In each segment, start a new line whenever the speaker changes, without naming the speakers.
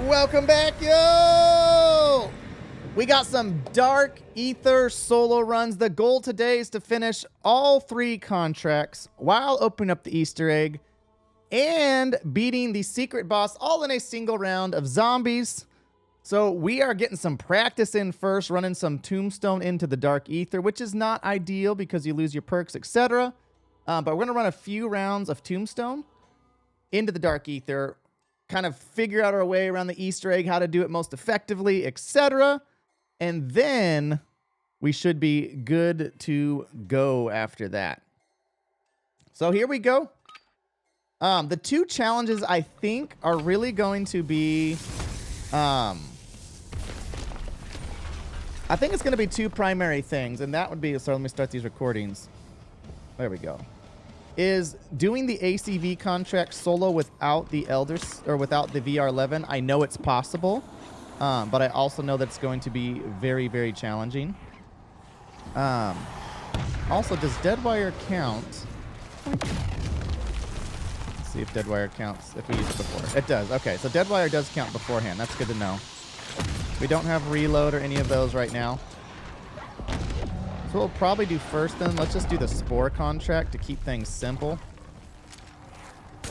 Welcome back, yo! We got some Dark Aether solo runs. The goal today is to finish all 3 contracts while opening up the Easter egg and beating the secret boss all in a single round of zombies. So we are getting some practice in first, running some Tombstone into the Dark Aether, which is not ideal because you lose your perks, etc. But we're going to run a few rounds of Tombstone into the Dark Aether, kind of figure out our way around the Easter egg, how to do it most effectively, etc. And then we should be good to go after that. So here we go. The 2 challenges I think are really going to be... I think it's going to be 2 primary things, and that would be... So let me start these recordings. There we go. Is doing the ACV contract solo without the Elders or without the VR11. I know it's possible, but I also know that it's going to be very, very challenging. Also, does Deadwire count? Let's see if Deadwire counts if we use it before. It does. Okay, so Deadwire does count beforehand. That's good to know. We don't have reload or any of those right now. So what we'll probably do first then, let's just do the Spore contract to keep things simple.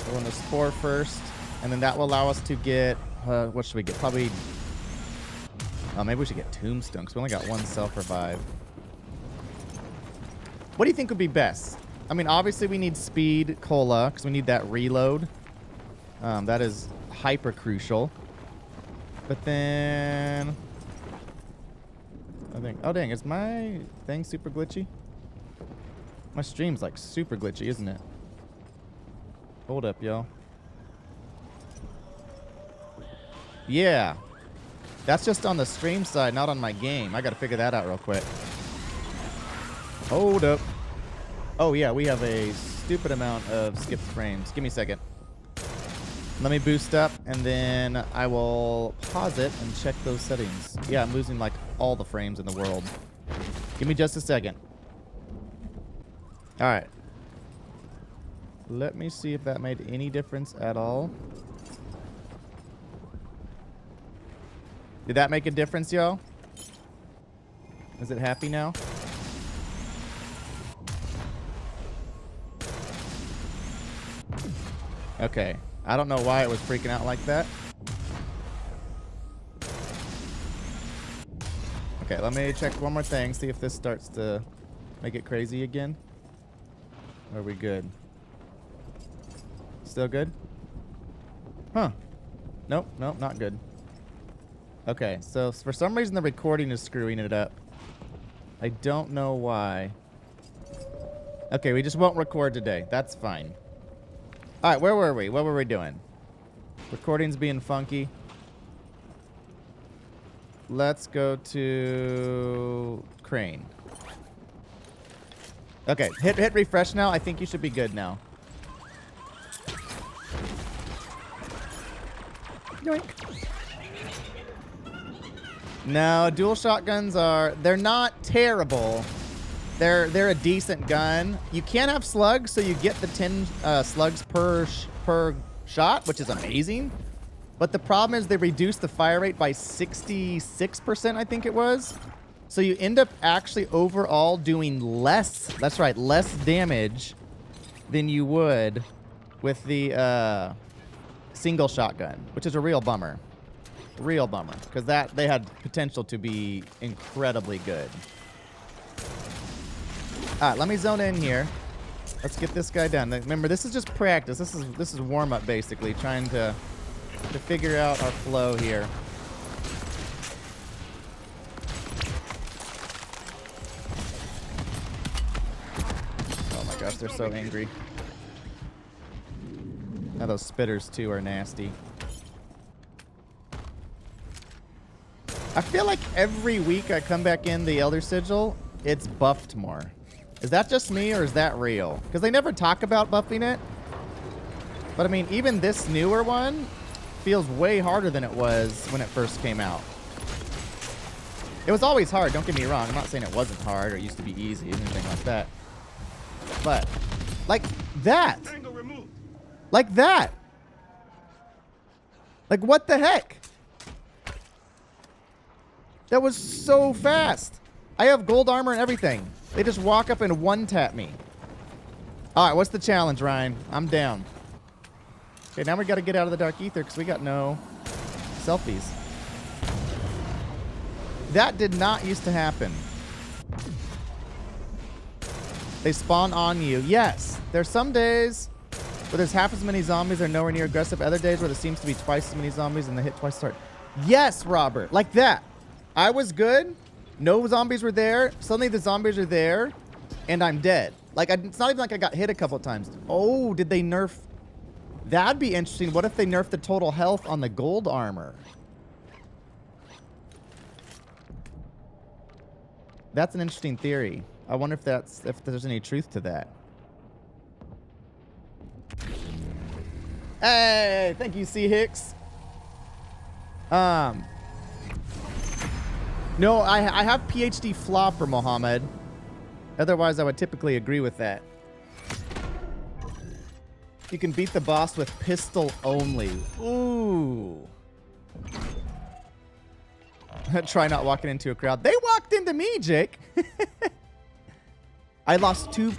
We'll run the Spore first, and then that will allow us to get, what should we get? Probably, maybe we should get Tombstone, because we only got 1 self-revive. What do you think would be best? I mean, obviously we need Speed Cola, because we need that reload. That is hyper crucial. But then... I think... Oh, dang. Is my thing super glitchy? My stream's, like, super glitchy, isn't it? Hold up, yo. Yeah. That's just on the stream side, not on my game. I gotta figure that out real quick. Hold up. Oh, yeah. We have a stupid amount of skipped frames. Give me a second. Let me boost up, and then I will pause it and check those settings. Yeah, I'm losing, like, all the frames in the world. Give me just a second. All right. Let me see if that made any difference at all. Did that make a difference, yo? Is it happy now? Okay. I don't know why it was freaking out like that. Okay, let me check one more thing, see if this starts to make it crazy again. Are we good? Still good? Huh. Nope, nope, not good. Okay, so for some reason the recording is screwing it up. I don't know why. Okay, we just won't record today. That's fine. All right, where were we? What were we doing? Recording's being funky. Let's go to Crane. Okay, hit refresh now. I think you should be good now. Yoink. No, dual shotguns they're not terrible. They're a decent gun. You can have slugs, so you get the 10 slugs per shot, which is amazing. But the problem is they reduce the fire rate by 66%, I think it was. So you end up actually overall doing less, that's right, less damage than you would with the single shotgun, which is a real bummer. Real bummer, because they had potential to be incredibly good. All right, let me zone in here. Let's get this guy done. Remember, this is just practice. This is warm up basically, trying to figure out our flow here. Oh my gosh, they're so angry. Now those spitters too are nasty. I feel like every week I come back in the Elder Sigil, it's buffed more. Is that just me, or is that real? Because they never talk about buffing it. But I mean, even this newer one feels way harder than it was when it first came out. It was always hard, don't get me wrong. I'm not saying it wasn't hard or used to be easy or anything like that. But, like that. Like that. Like, what the heck? That was so fast. I have gold armor and everything. They just walk up and one-tap me. All right, what's the challenge, Ryan? I'm down. Okay, now we got to get out of the Dark Aether because we got no selfies. That did not used to happen. They spawn on you. Yes, there's some days where there's half as many zombies, they're nowhere near aggressive. Other days where there seems to be twice as many zombies and they hit twice as hard. Yes, Robert, like that. I was good. No zombies were there. Suddenly the zombies are there, and I'm dead. Like, it's not even like I got hit a couple times. Oh, did they nerf? That'd be interesting. What if they nerf the total health on the gold armor? That's an interesting theory. I wonder if there's any truth to that. Hey, thank you, C. Hicks. No, I have PhD flopper, Mohammed. Otherwise, I would typically agree with that. You can beat the boss with pistol only. Ooh. Try not walking into a crowd. They walked into me, Jake. I lost 2.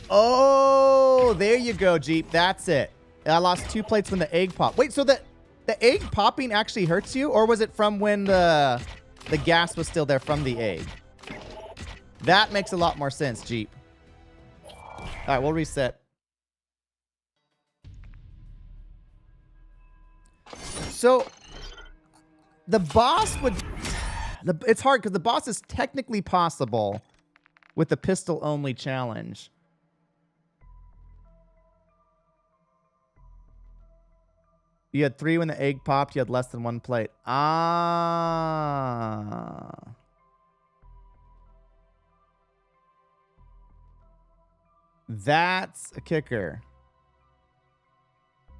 Oh, there you go, Jeep. That's it. I lost 2 plates when the egg popped. Wait, so the egg popping actually hurts you? Or was it from when the gas was still there from the egg? That makes a lot more sense, Jeep. All right, we'll reset. So, the boss would... It's hard because the boss is technically possible with the pistol-only challenge. You had 3 when the egg popped. You had less than 1 plate. Ah. That's a kicker.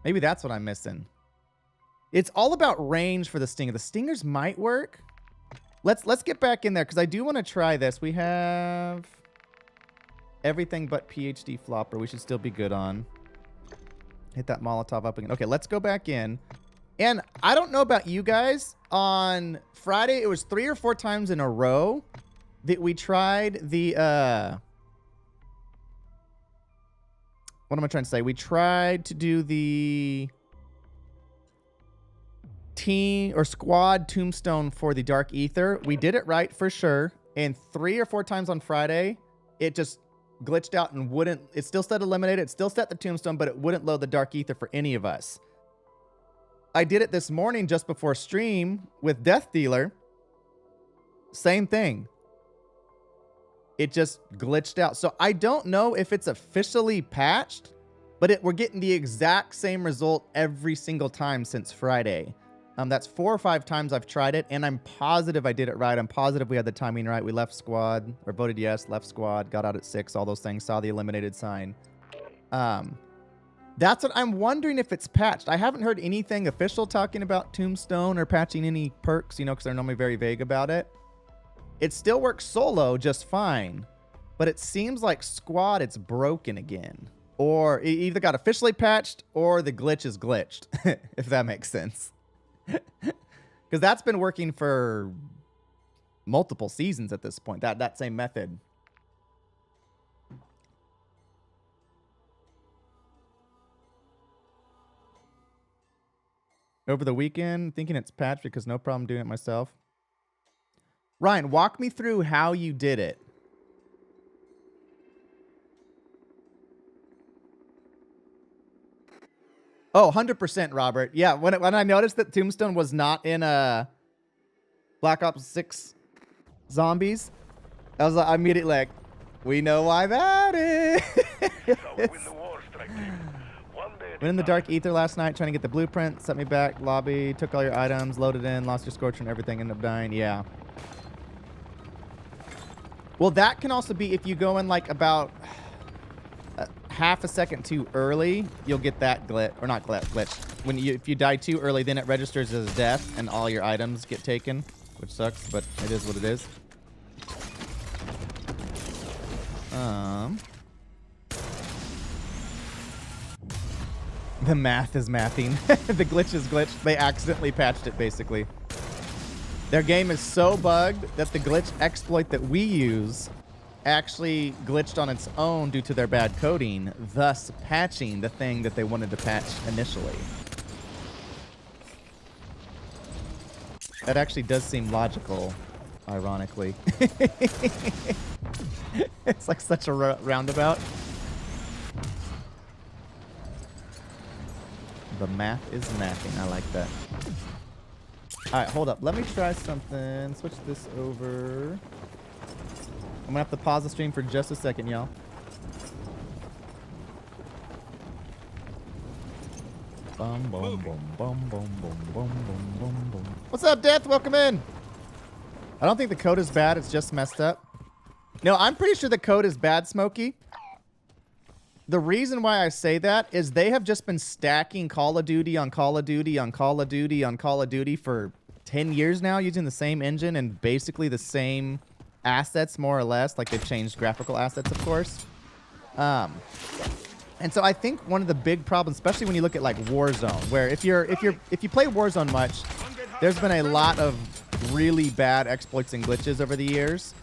Maybe that's what I'm missing. It's all about range for the stinger. The stingers might work. Let's get back in there because I do want to try this. We have everything but PhD flopper. We should still be good on. Hit that Molotov up again. Okay, let's go back in. And I don't know about you guys. On Friday, it was 3 or 4 times in a row that we tried the... what am I trying to say? We tried to do the team or squad tombstone for the Dark Aether. We did it right for sure. And 3 or 4 times on Friday, it just glitched out and wouldn't... It still said eliminated. It still set the tombstone, but it wouldn't load the Dark Aether for any of us. I did it this morning just before stream with Death Dealer. Same thing. It just glitched out. So I don't know if it's officially patched, but we're getting the exact same result every single time since Friday. That's 4 or 5 times I've tried it, and I'm positive I did it right. I'm positive we had the timing right. We left squad, or voted yes, left squad, got out at 6, all those things, saw the eliminated sign. That's what I'm wondering if it's patched. I haven't heard anything official talking about Tombstone or patching any perks, you know, because they're normally very vague about it. It still works solo just fine, but it seems like squad it's broken again. Or it either got officially patched or the glitch is glitched, if that makes sense. Because that's been working for multiple seasons at this point, that same method. Over the weekend, thinking it's patched because no problem doing it myself. Ryan, walk me through how you did it. Oh, 100%, Robert. Yeah, when I noticed that Tombstone was not in Black Ops 6 Zombies, I was like, immediately like, we know why that is. Went in the Dark Aether last night trying to get the blueprint, sent me back, lobby, took all your items, loaded in, lost your Scorcher and everything, ended up dying. Yeah. Well, that can also be if you go in like about half a second too early, you'll get that glitch, or not glitch. If you die too early, then it registers as death and all your items get taken, which sucks, but it is what it is. The math is mathing. The glitch is glitched. They accidentally patched it, basically. Their game is so bugged that the glitch exploit that we use actually glitched on its own due to their bad coding, thus patching the thing that they wanted to patch initially. That actually does seem logical, ironically. It's like such a roundabout. The math is mathing. I like that. All right, hold up. Let me try something. Switch this over. I'm gonna have to pause the stream for just a second, y'all. Bum, bum, bum, bum, bum, bum, bum, bum, bum, bum. What's up, Death? Welcome in. I don't think the code is bad. It's just messed up. No, I'm pretty sure the code is bad, Smokey. The reason why I say that is they have just been stacking Call of Duty on Call of Duty on Call of Duty on Call of Duty for 10 years now, using the same engine and basically the same assets, more or less. Like, they've changed graphical assets, of course. And so I think one of the big problems, especially when you look at like Warzone, where if you play Warzone much, there's been a lot of really bad exploits and glitches over the years,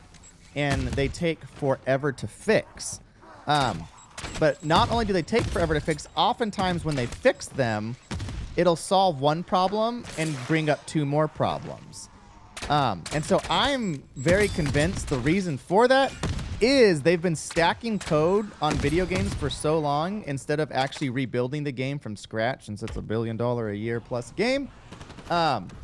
and they take forever to fix. But not only do they take forever to fix, oftentimes when they fix them, it'll solve one problem and bring up two more problems. And so I'm very convinced the reason for that is they've been stacking code on video games for so long instead of actually rebuilding the game from scratch, since it's $1 billion a year plus game, that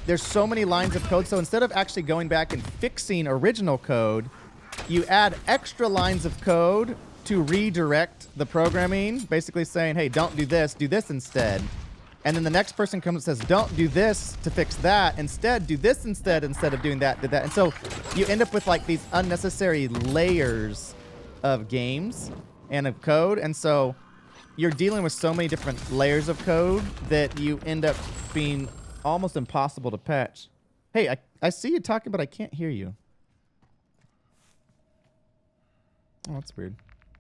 there's so many lines of code. So instead of actually going back and fixing original code, you add extra lines of code to redirect the programming, basically saying, hey, don't do this instead. And then the next person comes and says, don't do this to fix that. Instead, do this instead of doing that, did that. And so you end up with like these unnecessary layers of games and of code. And so you're dealing with so many different layers of code that you end up being almost impossible to patch. Hey, I see you talking, but I can't hear you. Oh, that's weird.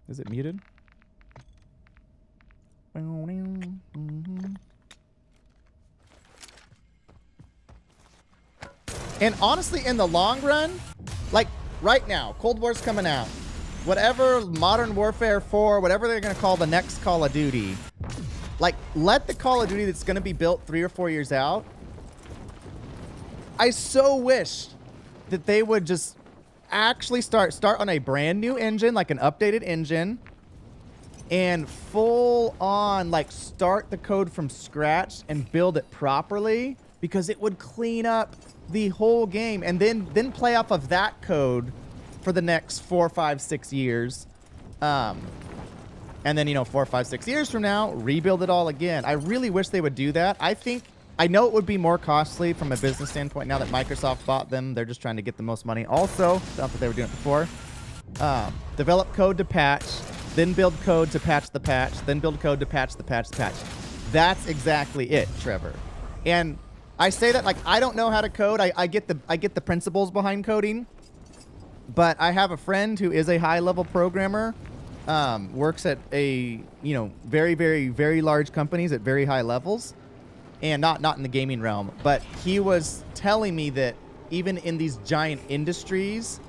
Is it muted? And honestly, in the long run, like right now, Cold War's coming out. Whatever Modern Warfare 4, whatever they're going to call the next Call of Duty, like let the Call of Duty that's going to be built 3 or 4 years out. I so wish that they would just actually start on a brand new engine, like an updated engine, and full on like start the code from scratch and build it properly, because it would clean up the whole game, and then play off of that code for the next 4, 5, 6 years. And then, 4, 5, 6 years from now, rebuild it all again. I really wish they would do that. I know it would be more costly from a business standpoint now that Microsoft bought them. They're just trying to get the most money. Also, not that they were doing it before. Develop code to patch, then build code to patch the patch, then build code to patch the patch. That's exactly it, Trevor. And I say that like I don't know how to code. I get the principles behind coding, but I have a friend who is a high-level programmer, works at a very, very, very large companies at very high levels, and not in the gaming realm. But he was telling me that even in these giant industries,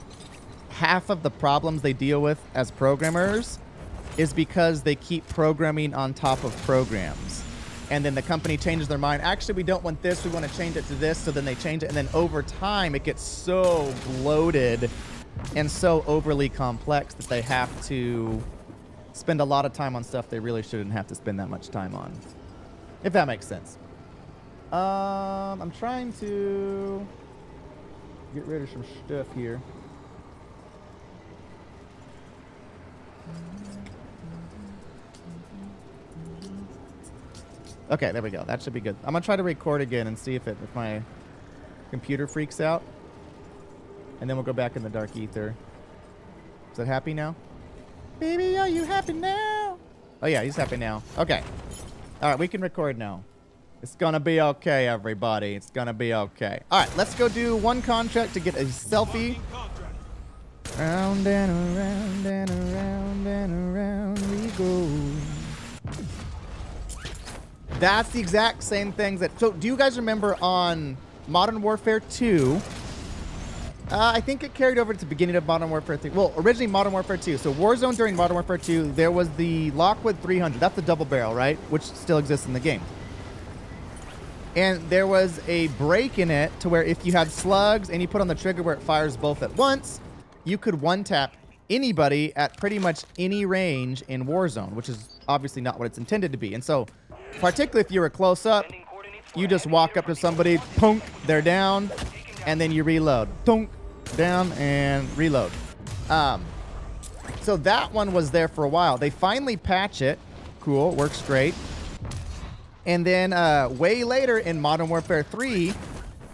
half of the problems they deal with as programmers is because they keep programming on top of programs. And then the company changes their mind. Actually, we don't want this. We want to change it to this. So then they change it. And then over time, it gets so bloated and so overly complex that they have to spend a lot of time on stuff they really shouldn't have to spend that much time on. If that makes sense. I'm trying to get rid of some stuff here. Okay, there we go. That should be good. I'm going to try to record again and see if my computer freaks out. And then we'll go back in the dark ether. Is it happy now? Baby, are you happy now? Oh, yeah, he's happy now. Okay. All right, we can record now. It's going to be okay, everybody. It's going to be okay. All right, let's go do one contract to get a selfie. Round and around and around and around we go. That's the exact same things that... So, do you guys remember on Modern Warfare 2... I think it carried over to the beginning of Modern Warfare 3. Well, originally Modern Warfare 2. So Warzone during Modern Warfare 2, there was the Lockwood 300. That's the double barrel, right? Which still exists in the game. And there was a break in it to where if you had slugs and you put on the trigger where it fires both at once, you could one-tap anybody at pretty much any range in Warzone, which is obviously not what it's intended to be. And so, particularly if you were close up, you just walk up to somebody, punk, they're down, and then you reload. Thunk, down, and reload. So that one was there for a while. They finally patch it. Cool, works great. And then way later in Modern Warfare 3,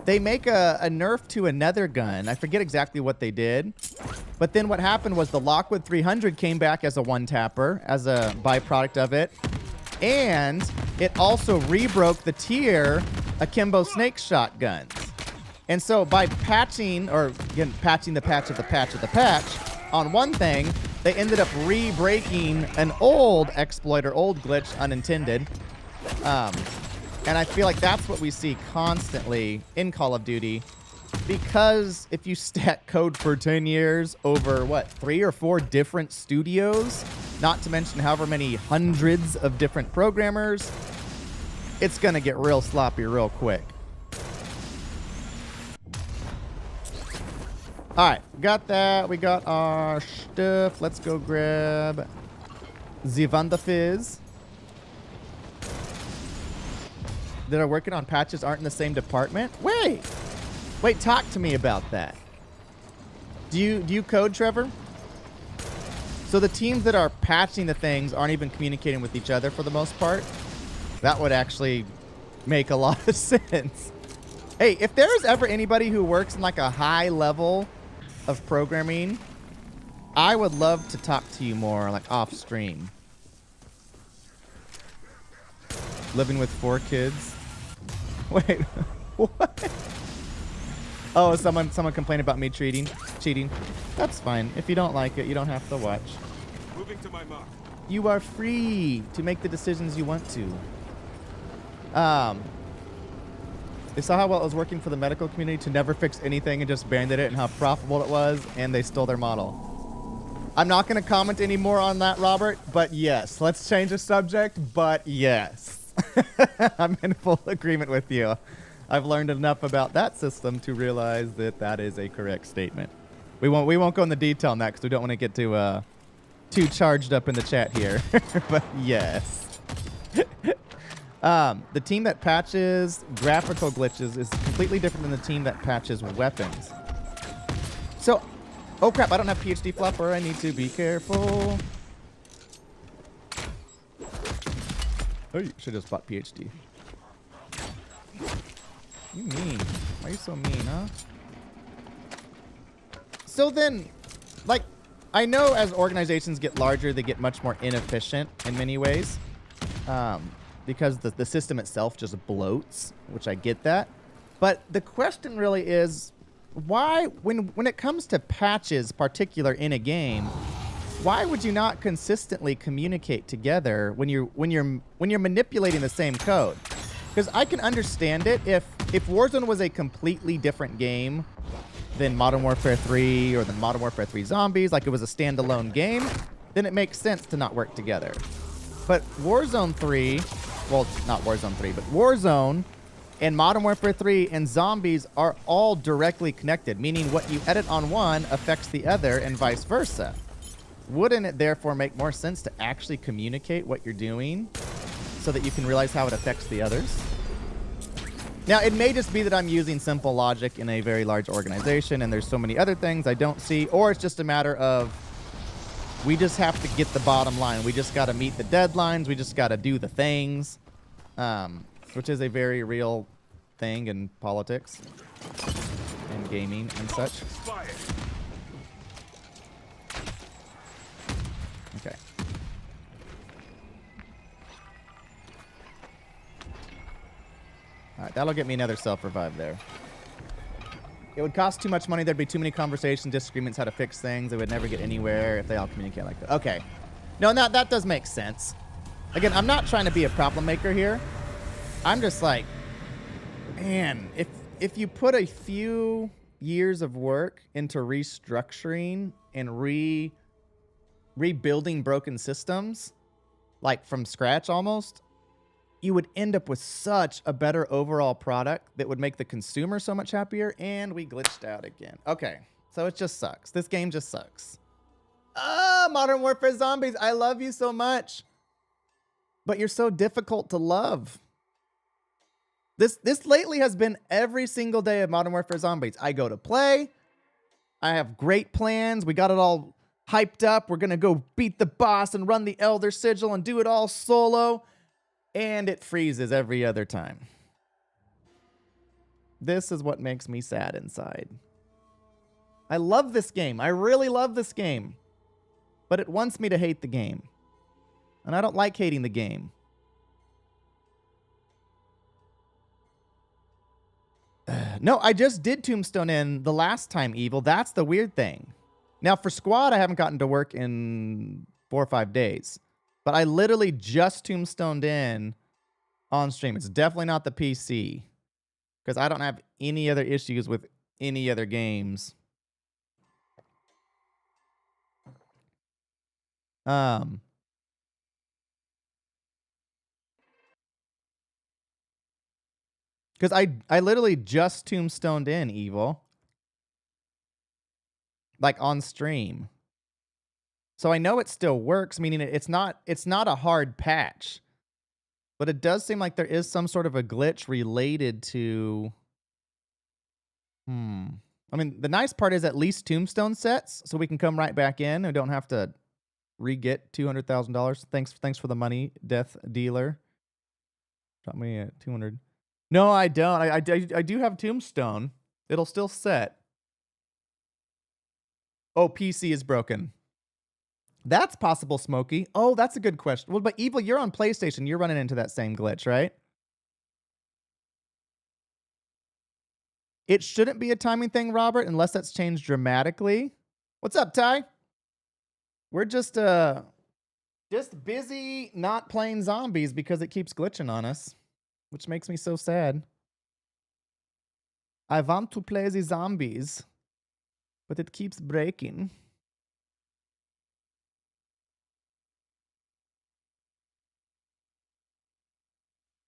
they make a nerf to another gun. I forget exactly what they did. But then what happened was the Lockwood 300 came back as a one-tapper, as a byproduct of it. And it also rebroke the tier akimbo snake shotguns. And so by patching, or again, patching the patch of the patch of the patch on one thing, they ended up re-breaking an old exploit or old glitch, unintended. And I feel like that's what we see constantly in Call of Duty, because if you stack code for 10 years over, what, 3 or 4 different studios, not to mention however many hundreds of different programmers, it's going to get real sloppy real quick. All right, got that. We got our stuff. Let's go grab the Vanda Fizz. That are working on patches aren't in the same department? Wait, talk to me about that. Do you code, Trevor? So the teams that are patching the things aren't even communicating with each other for the most part? That would actually make a lot of sense. Hey, if there's ever anybody who works in like a high level of programming, I would love to talk to you more like off stream. Living with 4 kids. Wait, what? Oh, someone complained about me cheating. That's fine. If you don't like it, you don't have to watch.
Moving to my mark.
You are free to make the decisions you want to. They saw how well it was working for the medical community to never fix anything and just abandoned it, and how profitable it was, and they stole their model. I'm not going to comment any more on that, Robert, but yes. Let's change the subject, but yes. I'm in full agreement with you. I've learned enough about that system to realize that that is a correct statement. We won't go into detail on that because we don't want to get too charged up in the chat here. But yes. The team that patches graphical glitches is completely different than the team that patches weapons. So, oh crap, I don't have PhD fluffer. I need to be careful. Oh, you should have just bought PhD. You mean? Why are you so mean, huh? So then, like, I know as organizations get larger, they get much more inefficient in many ways. Because the system itself just bloats, which I get that. But the question really is, why, when it comes to patches, particular in a game, why would you not consistently communicate together when you're manipulating the same code? Because I can understand it if Warzone was a completely different game than Modern Warfare 3 or than Modern Warfare 3 Zombies, like it was a standalone game, then it makes sense to not work together. But Warzone 3, well, not Warzone 3, but Warzone and Modern Warfare 3 and Zombies are all directly connected, meaning what you edit on one affects the other and vice versa. Wouldn't it therefore make more sense to actually communicate what you're doing so that you can realize how it affects the others? Now, it may just be that I'm using simple logic in a very large organization and there's so many other things I don't see, or it's just a matter of we just have to get the bottom line. We just got to meet the deadlines. We just got to do the things, which is a very real thing in politics and gaming and such. Okay. All right, that'll get me another self-revive there. It would cost too much money. There'd be too many conversations, disagreements, how to fix things. They would never get anywhere if they all communicate like that. Okay. No, that does make sense. Again, I'm not trying to be a problem maker here. I'm just like, man, if you put a few years of work into restructuring and rebuilding broken systems, like from scratch almost, you would end up with such a better overall product that would make the consumer so much happier. And we glitched out again. Okay, so it just sucks. This game just sucks. Modern Warfare Zombies, I love you so much, but you're so difficult to love. This lately has been every single day of Modern Warfare Zombies. I go to play. I have great plans. We got it all hyped up. We're going to go beat the boss and run the Elder Sigil and do it all solo. And it freezes every other time. This is what makes me sad inside. I love this game. I really love this game. But it wants me to hate the game. And I don't like hating the game. No, I just did Tombstone in the last time, Evil. That's the weird thing. Now, for Squad, I haven't gotten to work in 4 or 5 days. But I literally just Tombstoned in on stream. It's definitely not the PC. Because I don't have any other issues with any other games. Because I literally just Tombstoned in, Evil. Like on stream. So I know it still works, meaning it's not a hard patch. But it does seem like there is some sort of a glitch related to... I mean, the nice part is at least Tombstone sets, so we can come right back in and don't have to re-get $200,000. Thanks for the money, Death Dealer. Drop me at 200. No, I don't. I do have Tombstone. It'll still set. Oh, PC is broken. That's possible, Smokey. Oh, that's a good question. Well, but Evil, you're on PlayStation. You're running into that same glitch, right? It shouldn't be a timing thing, Robert, unless that's changed dramatically. What's up, Ty? We're just busy not playing zombies because it keeps glitching on us, which makes me so sad. I want to play the zombies, but it keeps breaking.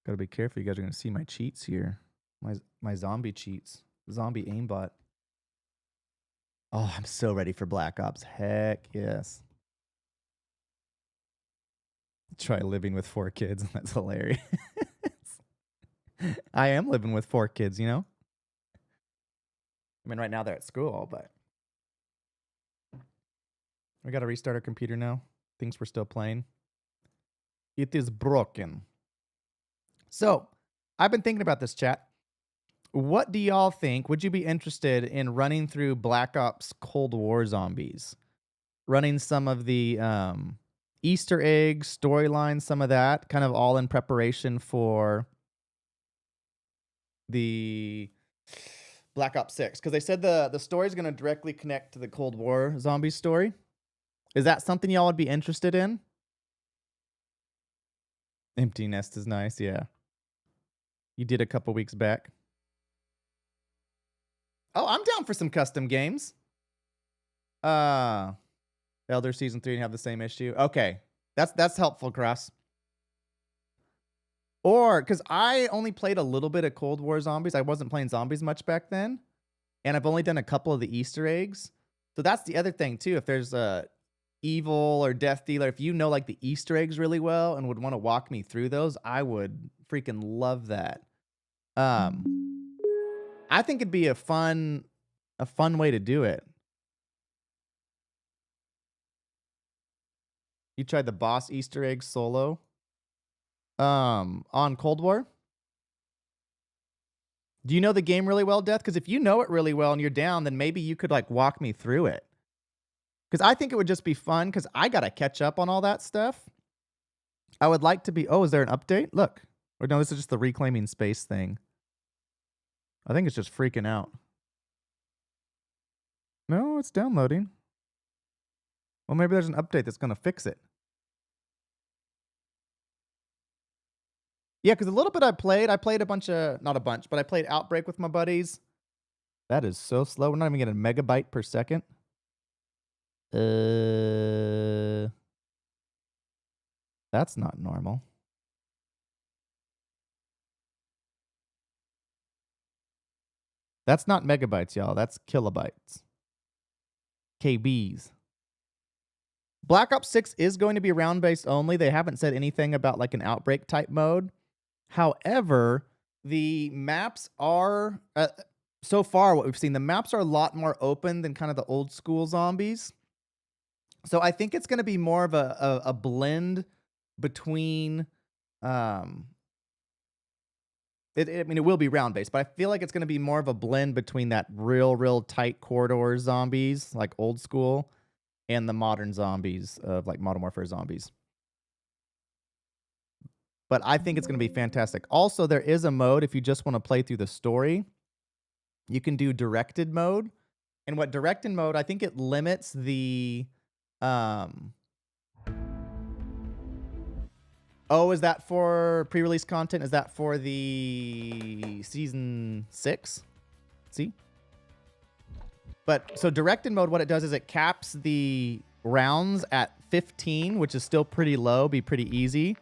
Gotta be careful. You guys are gonna see my cheats here. My zombie cheats. Zombie aimbot. Oh, I'm so ready for Black Ops. Heck yes. Try living with 4 kids. That's hilarious. I am living with 4 kids, you know? I mean, right now they're at school, but... We gotta restart our computer now. Things we're still playing. It is broken. So, I've been thinking about this, chat. What do y'all think? Would you be interested in running through Black Ops Cold War Zombies? Running some of the Easter eggs, storylines, some of that, kind of all in preparation for the Black Ops 6. Because they said the story is going to directly connect to the Cold War Zombies story. Is that something y'all would be interested in? Empty Nest is nice, yeah. You did a couple weeks back. Oh, I'm down for some custom games. Elder Season 3 and have the same issue. Okay. That's helpful, Cross. Or, because I only played a little bit of Cold War Zombies. I wasn't playing zombies much back then. And I've only done a couple of the Easter eggs. So that's the other thing, too. If there's a Evil or Death Dealer, if you know like the Easter eggs really well and would want to walk me through those, I would freaking love that. I think it'd be a fun way to do it. You tried the boss Easter egg solo on Cold War? Do you know the game really well, Death? Because if you know it really well and you're down, then maybe you could like walk me through it. Because I think it would just be fun because I got to catch up on all that stuff. I would like to be... Oh, is there an update? Look. Or no, this is just the reclaiming space thing. I think it's just freaking out. No, it's downloading. Well, maybe there's an update that's going to fix it. Yeah, because a little bit I played a bunch of, not a bunch, but I played Outbreak with my buddies. That is so slow. We're not even getting a megabyte per second. That's not normal. That's not megabytes, y'all. That's kilobytes. KBs. Black Ops 6 is going to be round-based only. They haven't said anything about like an Outbreak type mode. However, the maps are, so far what we've seen, the maps are a lot more open than kind of the old school zombies. So I think it's going to be more of a blend between, I mean, it will be round-based, but I feel like it's going to be more of a blend between that real tight corridor zombies, like old school, and the modern zombies of like Modern Warfare zombies. But I think it's going to be fantastic. Also, there is a mode if you just want to play through the story. You can do directed mode. And what directed mode, I think it limits the... Oh, is that for pre-release content? Is that for the Season 6? See? But, so directed mode, what it does is it caps the rounds at 15, which is still pretty low, be pretty easy.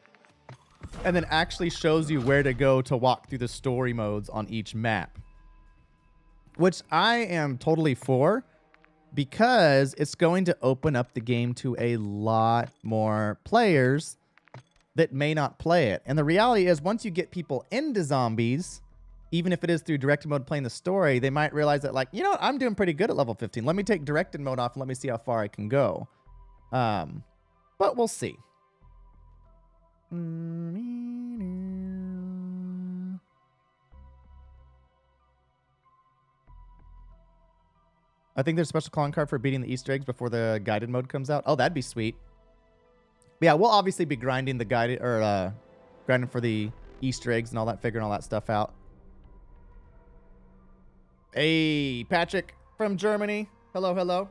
And then actually shows you where to go to walk through the story modes on each map. Which I am totally for, because it's going to open up the game to a lot more players that may not play it. And the reality is, once you get people into zombies, even if it is through directed mode playing the story, they might realize that, like, you know what, I'm doing pretty good at level 15. Let me take directed mode off and let me see how far I can go. But we'll see. I think there's a special calling card for beating the Easter eggs before the guided mode comes out. Oh, that'd be sweet. But yeah, we'll obviously be grinding the guided, or grinding for the Easter eggs and all that, figuring all that stuff out. Hey, Patrick from Germany. Hello, hello.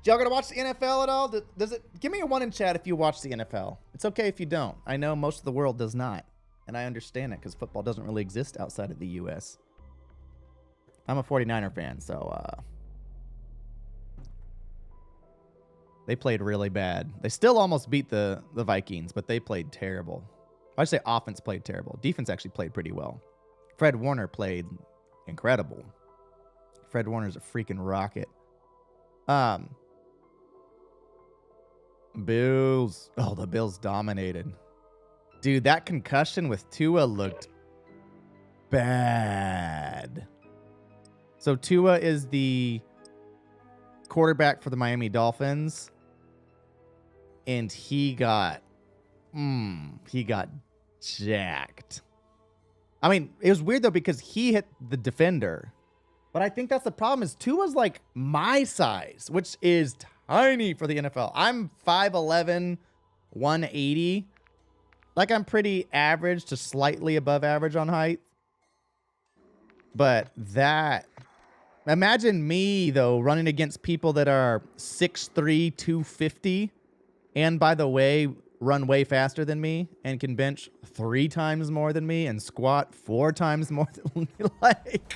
Y'all gonna watch the NFL at all? Does it? Give me a 1 in chat if you watch the NFL. It's okay if you don't. I know most of the world does not, and I understand it because football doesn't really exist outside of the U.S. I'm a 49er fan, so they played really bad. They still almost beat the Vikings, but they played terrible. I say offense played terrible. Defense actually played pretty well. Fred Warner played incredible. Fred Warner's a freaking rocket. Bills. Oh, the Bills dominated. Dude, that concussion with Tua looked bad. So Tua is the quarterback for the Miami Dolphins. And he got jacked. I mean, it was weird though because he hit the defender. But I think that's the problem is Tua's like my size, which is tiny for the NFL. I'm 5'11", 180. Like I'm pretty average to slightly above average on height. But that... Imagine me, though, running against people that are 6'3", 250. And by the way, run way faster than me and can bench 3 times more than me and squat 4 times more than me. Like...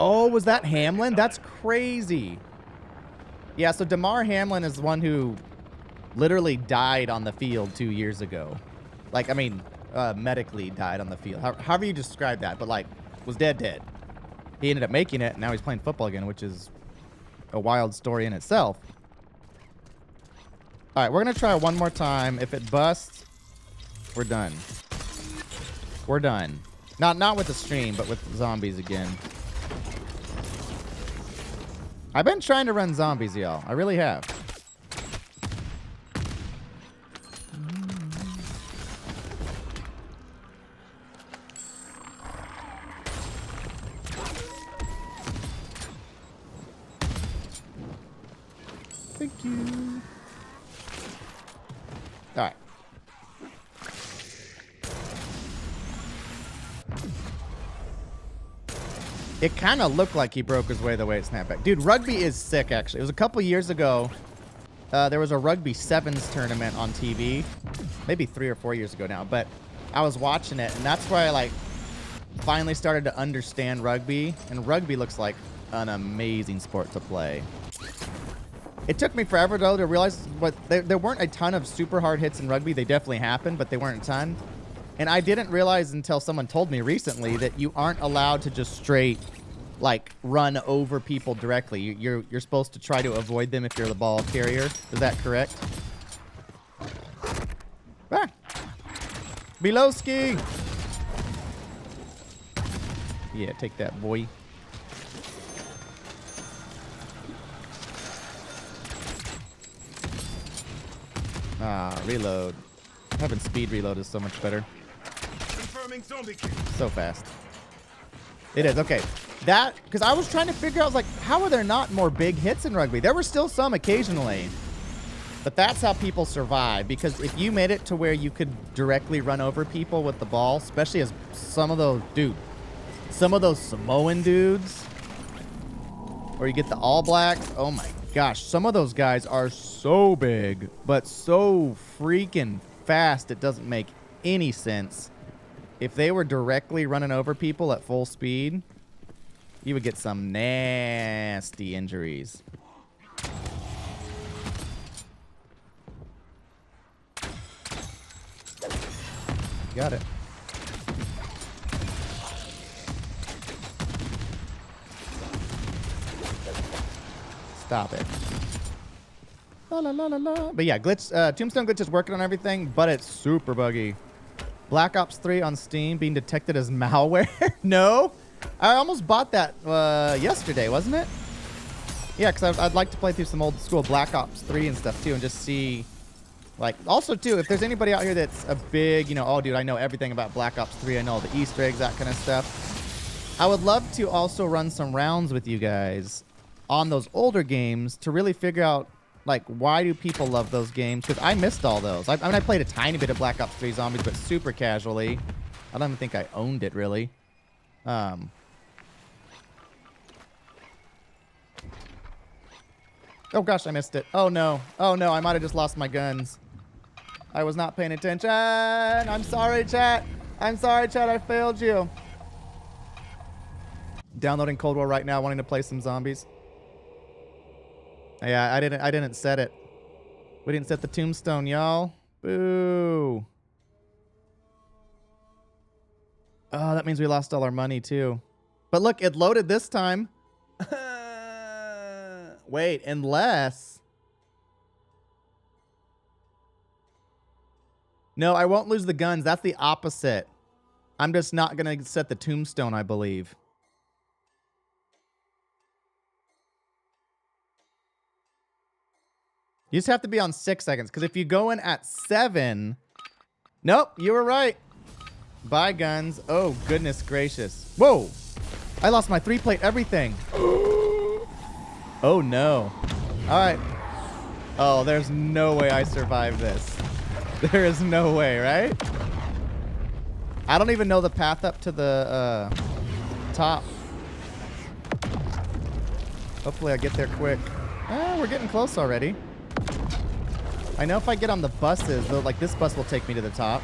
Oh, was that Hamlin? That's crazy. Yeah, so Damar Hamlin is the one who literally died on the field 2 years ago. Like, I mean, medically died on the field. However you describe that, but like, was dead. He ended up making it, and now he's playing football again, which is a wild story in itself. All right, we're going to try one more time. If it busts, we're done. We're done. Not with the stream, but with zombies again. I've been trying to run zombies, y'all. I really have. Thank you. All right. It kind of looked like he broke his way the way it snapped back. Dude, Rugby is sick, actually. It was a couple years ago. there was a Rugby Sevens tournament on TV, maybe 3 or 4 years ago now, but I was watching it, and that's where I like finally started to understand rugby, and rugby looks like an amazing sport to play. It took me forever though to realize, but there weren't a ton of super hard hits in rugby. They definitely happened, but they weren't a ton. And I didn't realize until someone told me recently that you aren't allowed to just straight like run over people directly. You're supposed to try to avoid them if you're the ball carrier. Is that correct? Ah. Below ski. Yeah, take that, boy. Ah, reload. Having speed reload is so much better.
Confirming zombie kill.
So fast. It is. Okay. That, because I was trying to figure out, I was like, how are there not more big hits in rugby? There were still some occasionally. But that's how people survive. Because if you made it to where you could directly run over people with the ball, especially as some of those, dude, some of those Samoan dudes, or you get the All Blacks, oh my gosh, some of those guys are so big, but so freaking fast, it doesn't make any sense. If they were directly running over people at full speed, you would get some nasty injuries. Got it. Stop it. La la la la la. But yeah, Tombstone Glitch is working on everything, but it's super buggy. Black Ops 3 on Steam being detected as malware. No, I almost bought that yesterday, wasn't it? Yeah, because I'd like to play through some old school Black Ops 3 and stuff too, and just see, like, also too, if there's anybody out here that's a big, you know, oh dude, I know everything about Black Ops 3. I know all the Easter eggs, that kind of stuff. I would love to also run some rounds with you guys on those older games to really figure out, like, why do people love those games? Because I missed all those. I mean, I played a tiny bit of Black Ops 3 Zombies, but super casually. I don't even think I owned it, really. Oh, gosh, I missed it. Oh, no. Oh, no, I might have just lost my guns. I was not paying attention. I'm sorry, chat. I'm sorry, chat. I failed you. Downloading Cold War right now, wanting to play some zombies. Yeah, I didn't set it. We didn't set the tombstone, y'all. Boo. Oh, that means we lost all our money too. But look, it loaded this time. Wait, unless... No, I won't lose the guns. That's the opposite. I'm just not going to set the tombstone, I believe. You just have to be on 6 seconds, because if you go in at 7... Nope, you were right. Bye, guns. Oh, goodness gracious. Whoa! I lost my 3-plate everything. Oh, no. All right. Oh, there's no way I survive this. There is no way, right? I don't even know the path up to the top. Hopefully I get there quick. We're getting close already. I know if I get on the buses, though, like this bus will take me to the top.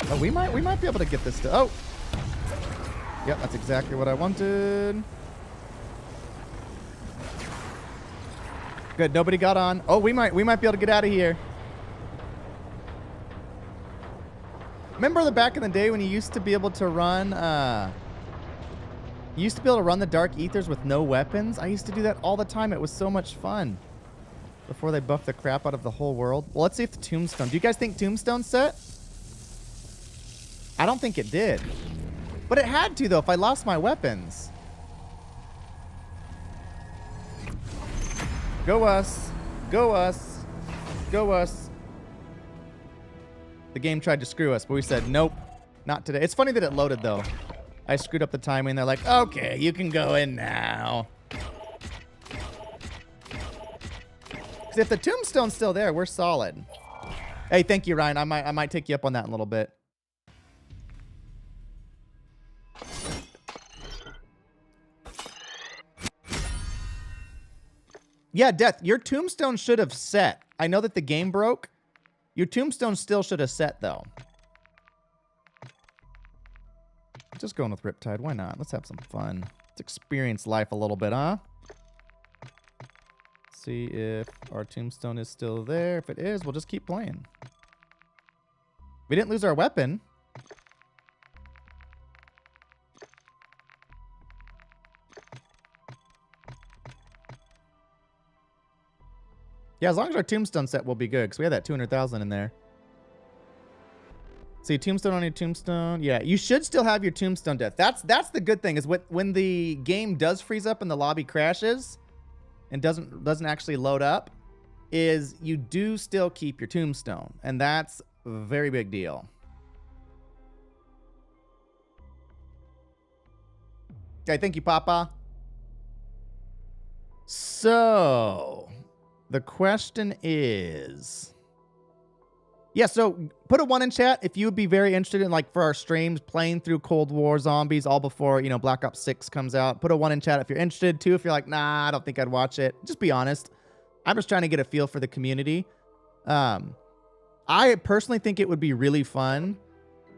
Oh, we might be able to get this to... Oh! Yep, that's exactly what I wanted. Good, nobody got on. Oh, we might be able to get out of here. Remember the back in the day when you used to be able to run, you used to be able to run the Dark Aethers with no weapons? I used to do that all the time. It was so much fun. Before they buffed the crap out of the whole world. Well, let's see if the Tombstone... Do you guys think Tombstone set? I don't think it did. But it had to, though, if I lost my weapons. Go us. Go us. Go us. The game tried to screw us, but we said, nope, not today. It's funny that it loaded, though. I screwed up the timing. They're like, okay, you can go in now. Because if the tombstone's still there, we're solid. Hey, thank you, Ryan. I might take you up on that in a little bit. Yeah, Death, your tombstone should have set. I know that the game broke. Your tombstone still should have set, though. Just going with Riptide. Why not? Let's have some fun. Let's experience life a little bit, huh? See if our tombstone is still there. If it is, we'll just keep playing. We didn't lose our weapon. Yeah, as long as our tombstone set will be good, because we had that 200,000 in there. See, tombstone on your tombstone. Yeah, you should still have your tombstone, Death. That's the good thing, is when the game does freeze up and the lobby crashes and doesn't actually load up, is you do still keep your tombstone. And that's a very big deal. Okay, thank you, Papa. So, the question is... Yeah, so put a 1 in chat if you would be very interested in, like, for our streams, playing through Cold War Zombies all before, you know, Black Ops 6 comes out. Put a 1 in chat if you're interested. 2 if you're like, nah, I don't think I'd watch it. Just be honest. I'm just trying to get a feel for the community. I personally think it would be really fun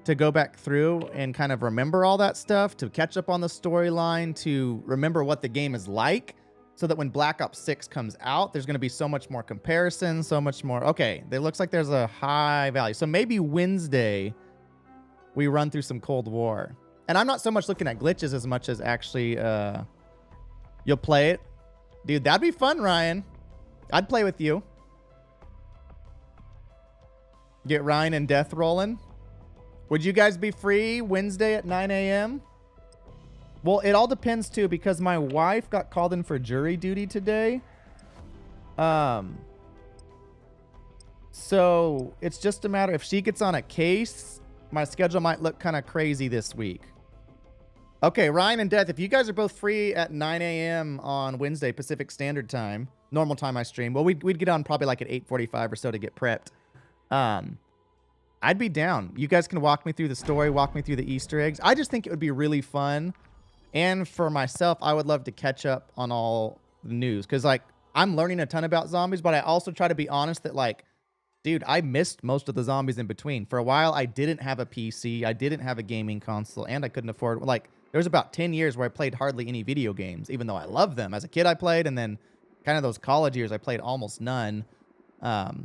to go back through and kind of remember all that stuff, to catch up on the storyline, to remember what the game is like, so that when Black Ops 6 comes out, there's going to be so much more comparison, so much more. Okay, it looks like there's a high value. So maybe Wednesday, we run through some Cold War. And I'm not so much looking at glitches as much as actually you'll play it. Dude, that'd be fun, Ryan. I'd play with you. Get Ryan and Death rolling. Would you guys be free Wednesday at 9 a.m.? Well, it all depends, too, because my wife got called in for jury duty today. So it's just a matter, if she gets on a case, my schedule might look kind of crazy this week. Okay, Ryan and Death, if you guys are both free at 9 a.m. on Wednesday, Pacific Standard Time, normal time I stream, well, we'd get on probably like at 8:45 or so to get prepped. I'd be down. You guys can walk me through the story, walk me through the Easter eggs. I just think it would be really fun. And for myself, I would love to catch up on all the news. Because, like, I'm learning a ton about zombies, but I also try to be honest that, like, dude, I missed most of the zombies in between. For a while, I didn't have a PC. I didn't have a gaming console. And I couldn't afford... Like, there was about 10 years where I played hardly any video games, even though I loved them. As a kid, I played. And then kind of those college years, I played almost none.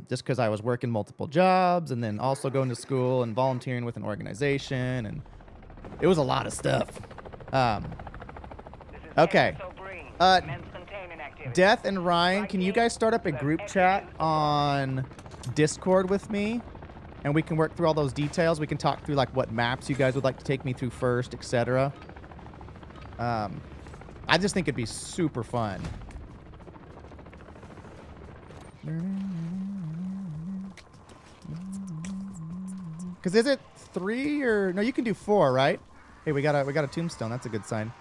Just because I was working multiple jobs and then also going to school and volunteering with an organization, and it was a lot of stuff. Okay. Death and Ryan, can you guys start up a group chat on Discord with me? And we can work through all those details. We can talk through, like, what maps you guys would like to take me through first, etc. I just think it'd be super fun. Because is it 3 or... No, you can do 4, right? Hey, we got a tombstone. That's a good sign.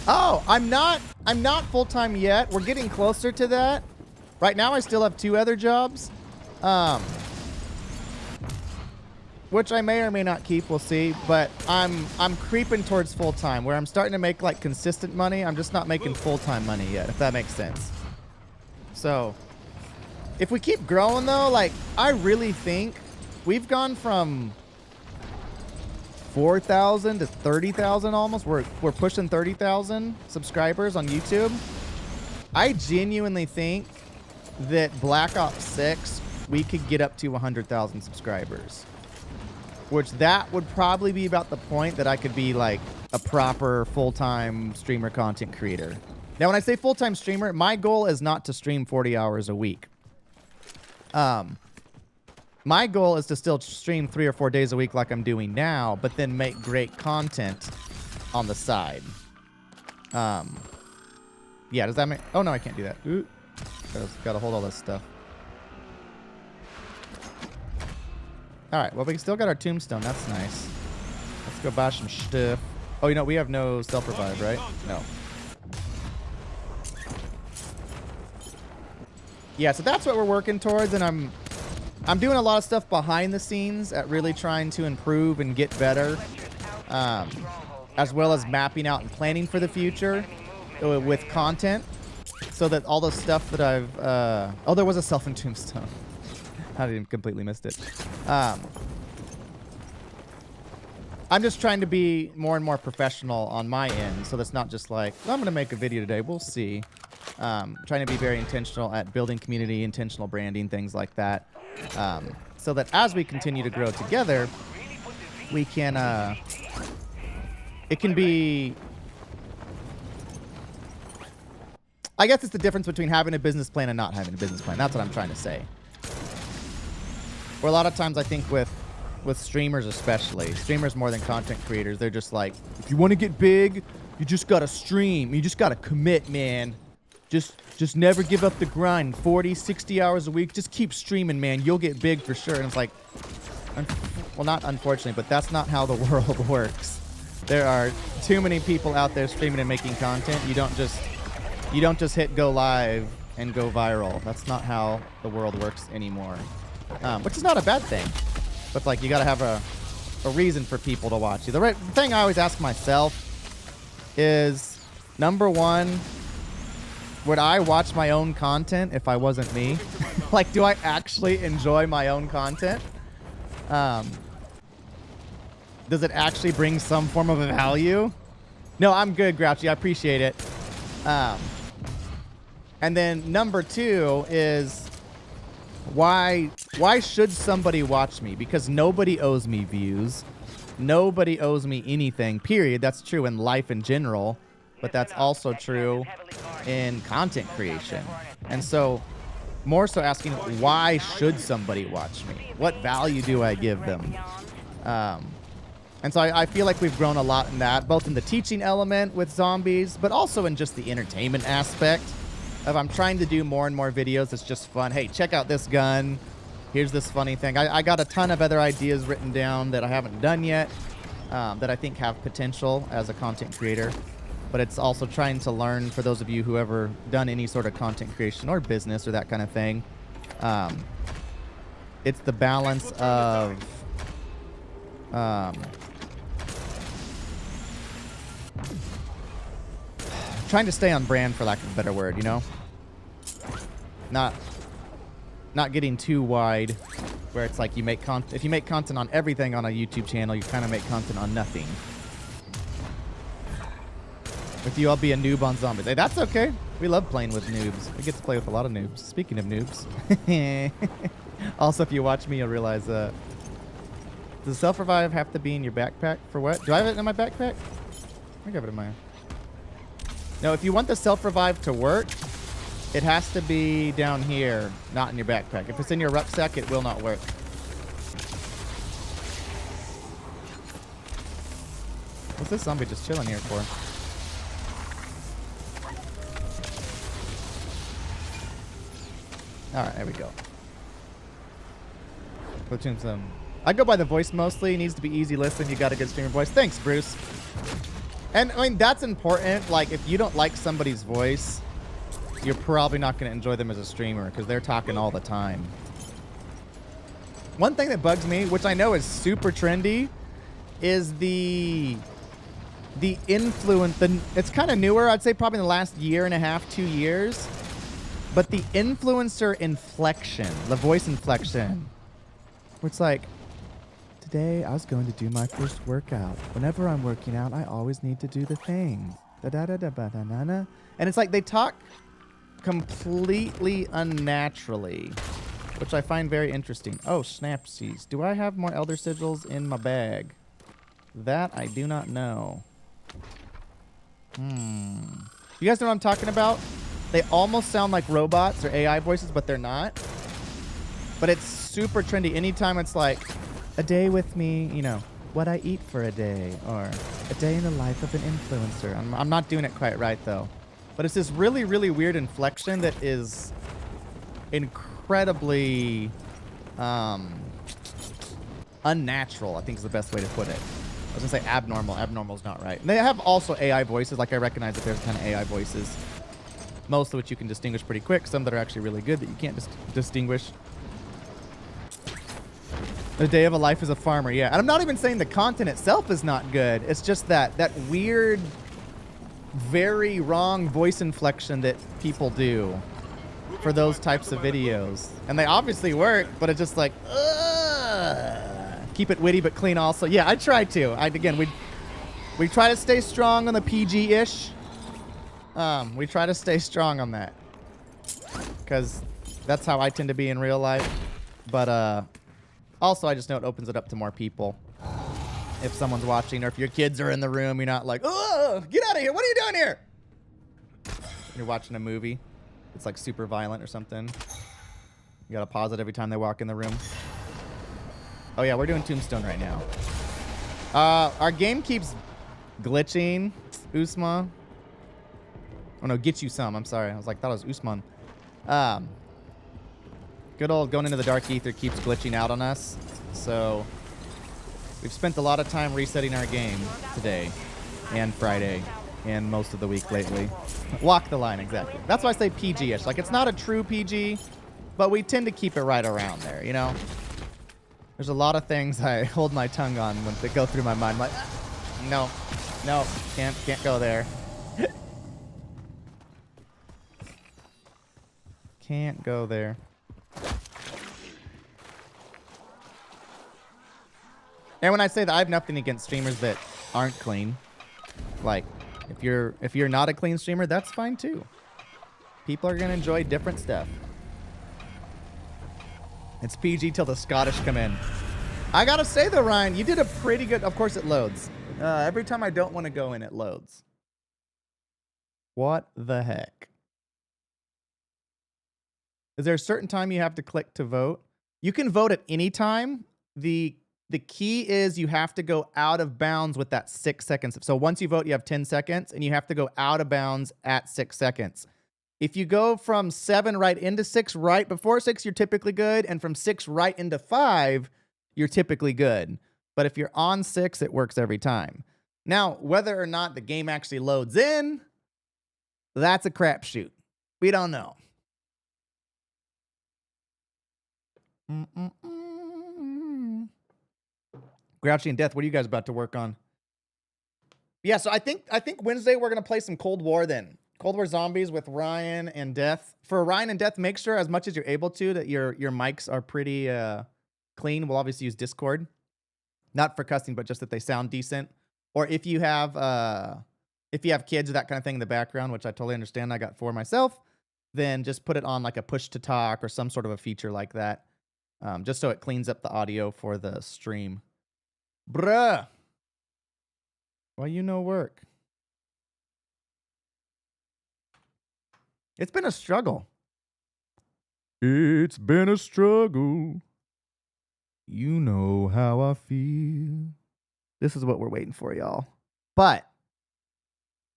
Oh, I'm not full-time yet. We're getting closer to that. Right now, I still have 2 other jobs. Which I may or may not keep, we'll see. But I'm creeping towards full-time, where I'm starting to make, like, consistent money. I'm just not making full-time money yet, if that makes sense. So, if we keep growing, though, like, I really think we've gone from 4,000 to 30,000 almost. We're pushing 30,000 subscribers on YouTube. I genuinely think that Black Ops 6, we could get up to 100,000 subscribers. Which that would probably be about the point that I could be like a proper full-time streamer content creator. Now, when I say full-time streamer, my goal is not to stream 40 hours a week. My goal is to still stream 3 or 4 days a week like I'm doing now, but then make great content on the side. Yeah, does that make... Oh, no, I can't do that. Ooh. Gotta hold all this stuff. Alright, well, we still got our tombstone. That's nice. Let's go buy some stuff. Oh, you know, we have no self-revive, right? No. Yeah, so that's what we're working towards, and I'm doing a lot of stuff behind the scenes at really trying to improve and get better, as well as mapping out and planning for the future with content, so that all the stuff that I've... oh, there was a self in Tombstone. I didn't completely missed it. I'm just trying to be more and more professional on my end, so that's not just like, well, I'm going to make a video today, we'll see. Trying to be very intentional at building community, intentional branding, things like that. So that as we continue to grow together, we can, it can be, I guess it's the difference between having a business plan and not having a business plan. That's what I'm trying to say. Or a lot of times I think with streamers especially, streamers more than content creators, they're just like, if you want to get big, you just got to stream. You just got to commit, man. Just never give up the grind. 40, 60 hours a week. Just keep streaming, man. You'll get big for sure. And it's like, well, not unfortunately, but that's not how the world works. There are too many people out there streaming and making content. You don't just hit go live and go viral. That's not how the world works anymore. Which is not a bad thing. But like, you got to have a reason for people to watch you. The thing I always ask myself is, number one, would I watch my own content if I wasn't me? Like, do I actually enjoy my own content? Does it actually bring some form of value? No, I'm good, Grouchy. I appreciate it. And then number two is, why should somebody watch me? Because nobody owes me views. Nobody owes me anything, period. That's true in life in general, but that's also true in content creation. And so, more so asking, why should somebody watch me? What value do I give them? And so I feel like we've grown a lot in that, both in the teaching element with zombies, but also in just the entertainment aspect of I'm trying to do more and more videos. It's just fun. Hey, check out this gun. Here's this funny thing. I got a ton of other ideas written down that I haven't done yet, that I think have potential as a content creator. But it's also trying to learn, for those of you who ever done any sort of content creation or business or that kind of thing, it's the balance of trying to stay on brand, for lack of a better word, you know? Not getting too wide, where it's like you make if you make content on everything on a YouTube channel, you kind of make content on nothing. With you, I'll be a noob on zombies. Hey, that's okay. We love playing with noobs. We get to play with a lot of noobs. Speaking of noobs. Also, if you watch me, you'll realize, does self-revive have to be in your backpack for what? Do I have it in my backpack? I have it in my... No, if you want the self-revive to work, it has to be down here, not in your backpack. If it's in your rucksack, it will not work. What's this zombie just chilling here for? Alright, there we go. Platoon some. I go by the voice mostly. It needs to be easy listen. You got a good streamer voice. Thanks, Bruce. And I mean, that's important. Like, if you don't like somebody's voice, you're probably not going to enjoy them as a streamer because they're talking all the time. One thing that bugs me, which I know is super trendy, is the influence. It's kind of newer. I'd say probably in the last year and a half, 2 years. But the influencer inflection, the voice inflection, where it's like, today I was going to do my first workout. Whenever I'm working out, I always need to do the thing. Da-da-da-da-ba-da-na-na. And it's like they talk completely unnaturally, which I find very interesting. Oh, snapsies. Do I have more Elder Sigils in my bag? That I do not know. You guys know what I'm talking about? They almost sound like robots or AI voices, but they're not. But it's super trendy. Anytime it's like, a day with me, you know, what I eat for a day, or a day in the life of an influencer. I'm not doing it quite right, though. But it's this really, really weird inflection that is incredibly unnatural, I think is the best way to put it. I was going to say abnormal. Abnormal is not right. And they have also AI voices. Like, I recognize that there's a ton of AI voices. Most of which you can distinguish pretty quick. Some that are actually really good that you can't distinguish. The day of a life as a farmer, yeah. And I'm not even saying the content itself is not good. It's just that weird, very wrong voice inflection that people do for those types of videos. And they obviously work, but it's just like, ugh. Keep it witty but clean also. Yeah, I try to. Again, we try to stay strong on the PG-ish. We try to stay strong on that. Because that's how I tend to be in real life. But, also, I just know it opens it up to more people. If someone's watching, or if your kids are in the room, you're not like, oh, get out of here. What are you doing here? You're watching a movie. It's like super violent or something. You gotta pause it every time they walk in the room. Oh yeah, we're doing Tombstone right now. Our game keeps glitching. Usman. Oh no, get you some. I'm sorry. I was like, thought it was Usman. Good old going into the dark ether keeps glitching out on us. So we've spent a lot of time resetting our game today and Friday and most of the week lately. Walk the line, exactly. That's why I say PG-ish. Like, it's not a true PG, but we tend to keep it right around there, you know? There's a lot of things I hold my tongue on when they go through my mind. I'm like, no, can't go there. Can't go there. And when I say that, I have nothing against streamers that aren't clean. Like, if you're not a clean streamer, that's fine too. People are gonna enjoy different stuff. It's PG till the Scottish come in. I gotta say though, Ryan, you did a pretty good. Of course, it loads. Every time I don't want to go in, it loads. What the heck? Is there a certain time you have to click to vote? You can vote at any time. The key is you have to go out of bounds with that 6 seconds. So once you vote, you have 10 seconds, and you have to go out of bounds at 6 seconds. If you go from 7 right into 6, right before 6, you're typically good, and from 6 right into 5, you're typically good. But if you're on 6, it works every time. Now, whether or not the game actually loads in, that's a crapshoot. We don't know. Grouchy and Death, what are you guys about to work on? Yeah, so I think Wednesday we're gonna play some Cold War then. Cold War Zombies with Ryan and Death. For Ryan and Death, make sure as much as you're able to that your mics are pretty clean. We'll obviously use Discord. Not for cussing, but just that they sound decent. Or if you have kids or that kind of thing in the background, which I totally understand, I got 4 myself, then just put it on like a push to talk or some sort of a feature like that. Just so it cleans up the audio for the stream. Bruh. Why you no work? It's been a struggle. It's been a struggle. You know how I feel. This is what we're waiting for, y'all. But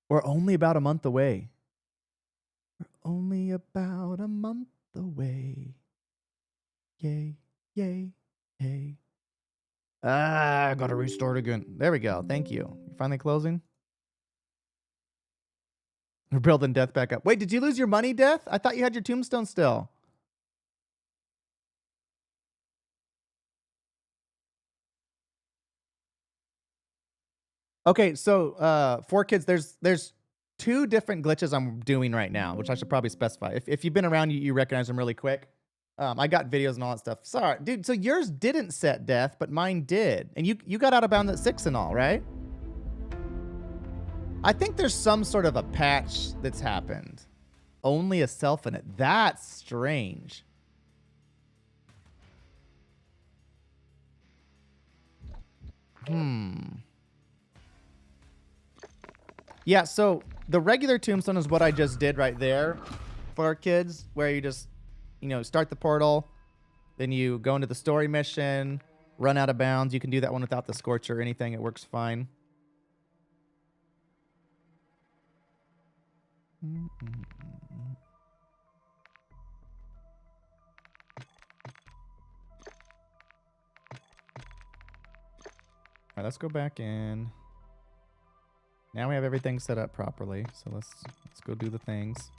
we're only about a month away. We're only about a month away. Yay, yay, yay. I gotta restart again. There we go. Thank you. You finally closing? We're building Death back up. Wait, did you lose your money, Death? I thought you had your tombstone still. Okay, so 4 kids, there's 2 different glitches I'm doing right now, which I should probably specify. If you've been around, you recognize them really quick. I got videos and all that stuff. Sorry, dude. So yours didn't set Death, but mine did. And you got out of bounds at 6 and all, right? I think there's some sort of a patch that's happened. Only a self in it. That's strange. Yeah, so the regular tombstone is what I just did right there for our kids, where you just, start the portal, then you go into the story mission, run out of bounds. You can do that one without the scorch or anything. It works fine. All right, let's go back in. Now we have everything set up properly. So let's go do the things.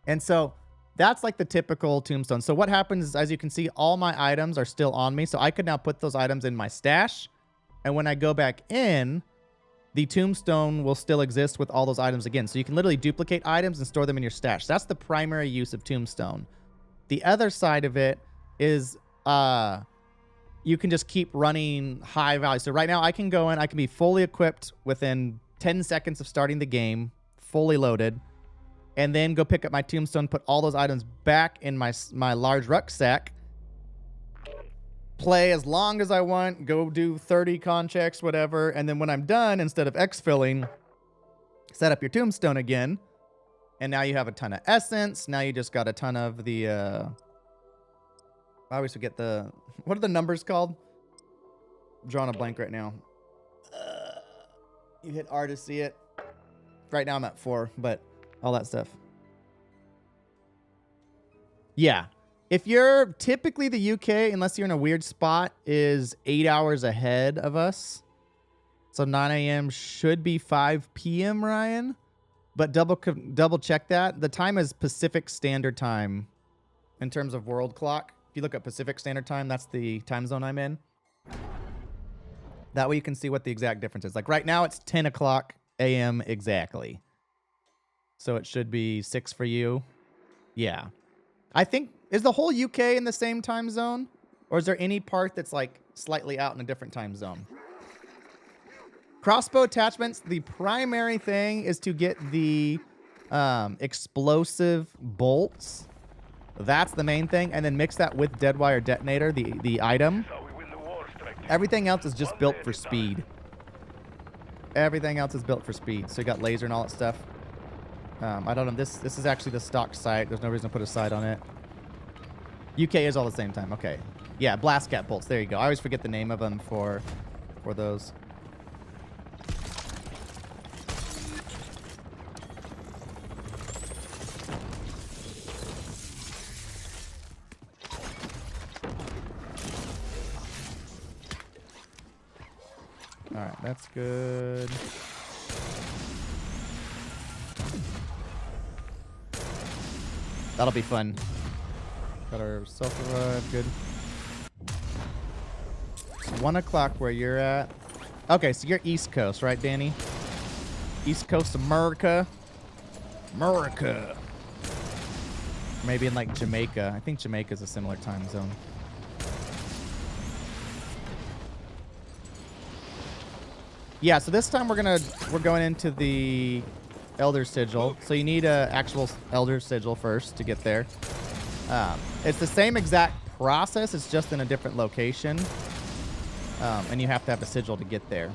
And so That's like the typical tombstone. So what happens is, as you can see, all my items are still on me. So I could now put those items in my stash. And when I go back in, the tombstone will still exist with all those items again. So you can literally duplicate items and store them in your stash. That's the primary use of tombstone. The other side of it is you can just keep running high value. So right now I can go in, I can be fully equipped within 10 seconds of starting the game, fully loaded, and then go pick up my tombstone, put all those items back in my large rucksack, play as long as I want, go do 30 contracts, whatever, and then when I'm done, instead of exfilling, set up your tombstone again, and now you have a ton of essence. Now you just got a ton of the I always forget what are the numbers called? I'm drawing a blank right now. You hit R to see it. Right now I'm at 4, but all that stuff. Yeah. If you're typically the UK, unless you're in a weird spot, is 8 hours ahead of us. So 9 a.m. should be 5 p.m., Ryan. But double check that. The time is Pacific Standard Time in terms of world clock. If you look at Pacific Standard Time, that's the time zone I'm in. That way you can see what the exact difference is. Like right now, it's 10 o'clock a.m. exactly. So it should be 6 for you. Yeah. I think, is the whole UK in the same time zone? Or is there any part that's like slightly out in a different time zone? Crossbow attachments, the primary thing is to get the explosive bolts. That's the main thing. And then mix that with dead wire detonator, the item. Everything else is just built for speed. Everything else is built for speed. So you got laser and all that stuff. I don't know. This is actually the stock site. There's no reason to put a site on it. UK is all the same time. Okay. Yeah, blast cat bolts. There you go. I always forget the name of them for those. All right, that's good. That'll be fun. Got our self-revive, good. It's 1 o'clock where you're at. Okay, so you're East Coast, right, Danny? East Coast America. America. Maybe in like Jamaica. I think Jamaica's a similar time zone. Yeah, so this time we're going into the Elder Sigil. So you need a actual Elder Sigil first to get there. It's the same exact process. It's just in a different location. And you have to have a sigil to get there.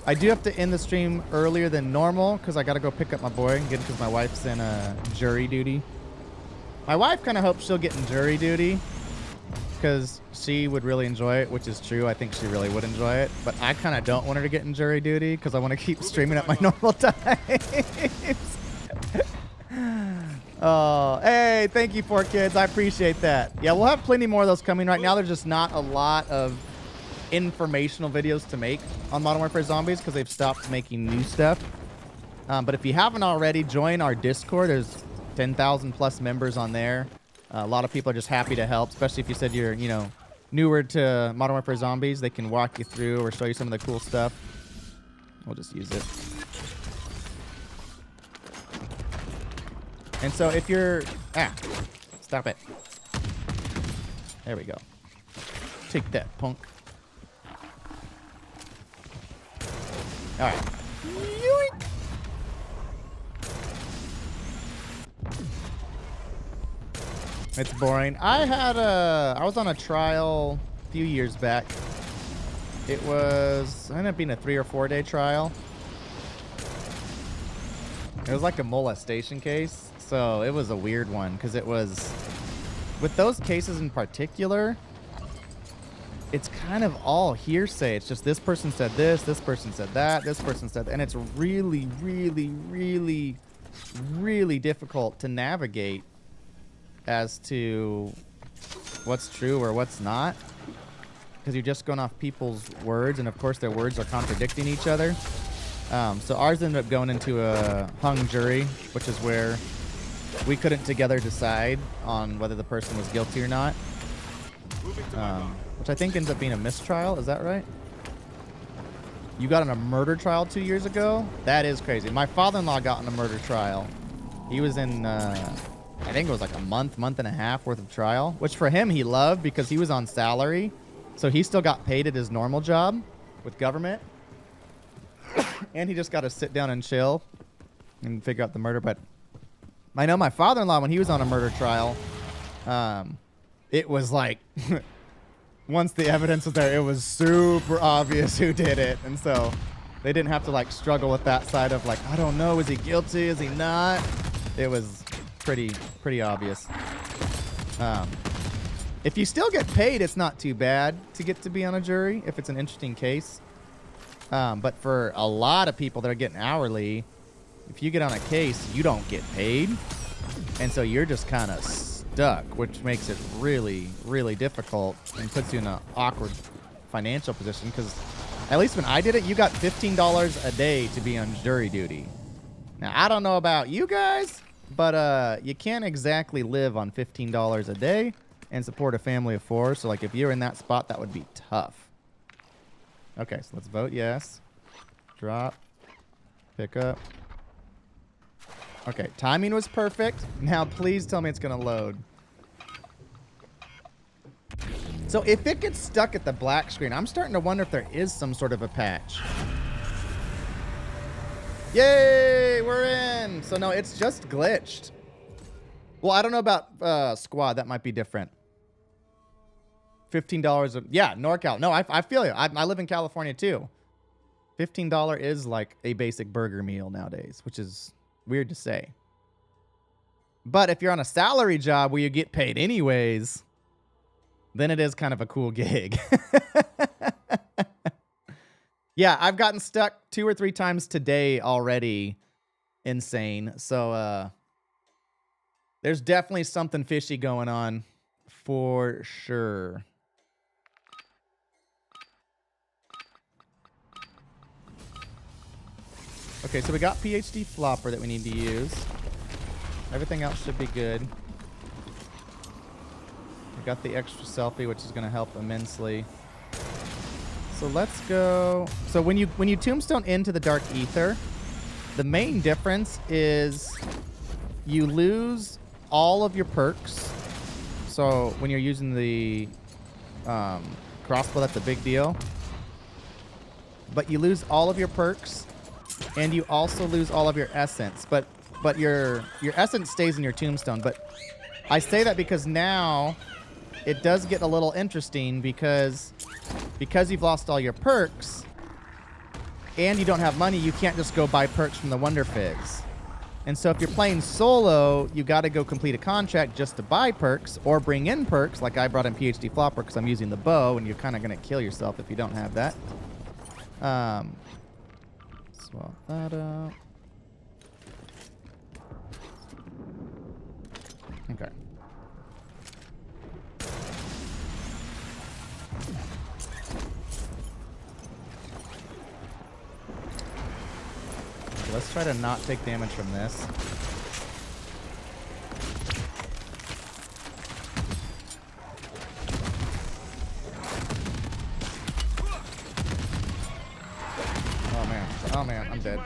I do have to end the stream earlier than normal because I got to go pick up my boy again because my wife's in jury duty. My wife kind of hopes she'll get in jury duty because she would really enjoy it, which is true. I think she really would enjoy it. But I kind of don't want her to get in jury duty because I want to keep streaming at my normal times. Oh, hey, thank you, 4Kids. I appreciate that. Yeah, we'll have plenty more of those coming. Right now, there's just not a lot of informational videos to make on Modern Warfare Zombies because they've stopped making new stuff. But if you haven't already, join our Discord. There's 10,000 plus members on there. A lot of people are just happy to help, especially if you said you're, newer to Modern Warfare Zombies. They can walk you through or show you some of the cool stuff. We'll just use it. And so if you're... stop it. There we go. Take that, punk. All right. Yoink. It's boring. I was on a trial a few years back. It ended up being a 3 or 4 day trial. It was like a molestation case. So it was a weird one because it was, with those cases in particular, it's kind of all hearsay. It's just this person said this person said that, this person said that, and it's really, really, really, really difficult to navigate as to what's true or what's not, because you're just going off people's words, and of course their words are contradicting each other. So ours ended up going into a hung jury, which is where we couldn't together decide on whether the person was guilty or not. Which I think ends up being a mistrial. Is that right? You got on a murder trial 2 years ago? That is crazy. My father-in-law got on a murder trial. He was in, I think it was like a month and a half worth of trial, which for him he loved because he was on salary. So he still got paid at his normal job with government. And he just got to sit down and chill and figure out the murder. But I know my father-in-law, when he was on a murder trial, it was like, once the evidence was there, it was super obvious who did it. And so they didn't have to like struggle with that side of like, I don't know, is he guilty? Is he not? It was pretty obvious. If you still get paid, it's not too bad to get to be on a jury if it's an interesting case. But for a lot of people that are getting hourly, if you get on a case, you don't get paid. And so you're just kind of stuck, which makes it really, really difficult and puts you in an awkward financial position. Because at least when I did it, you got $15 a day to be on jury duty. Now, I don't know about you guys, but you can't exactly live on $15 a day and support a family of 4. So like if you're in that spot, that would be tough. Okay, so let's vote yes. Drop. Pick up. Okay, timing was perfect. Now please tell me it's going to load. So if it gets stuck at the black screen, I'm starting to wonder if there is some sort of a patch. Yay, we're in. So no, it's just glitched. Well, I don't know about squad. That might be different. $15. Yeah, NorCal. No, I feel you. I live in California too. $15 is like a basic burger meal nowadays, which is weird to say. But if you're on a salary job where you get paid anyways, then it is kind of a cool gig. Yeah, I've gotten stuck 2 or 3 times today already. Insane. So there's definitely something fishy going on for sure. Okay, so we got PhD flopper that we need to use. Everything else should be good. We got the extra selfie, which is going to help immensely. So let's go. So when you tombstone into the dark ether, the main difference is you lose all of your perks. So when you're using the crossbow, that's a big deal. But you lose all of your perks, and you also lose all of your essence. But your essence stays in your tombstone. But I say that because now it does get a little interesting because you've lost all your perks and you don't have money, you can't just go buy perks from the Wonder Figs. And so if you're playing solo, you got to go complete a contract just to buy perks or bring in perks. Like I brought in PhD flopper because I'm using the bow, and you're kind of going to kill yourself if you don't have that. Swap that up. Okay. Let's try to not take damage from this. Oh man. Oh man, I'm dead.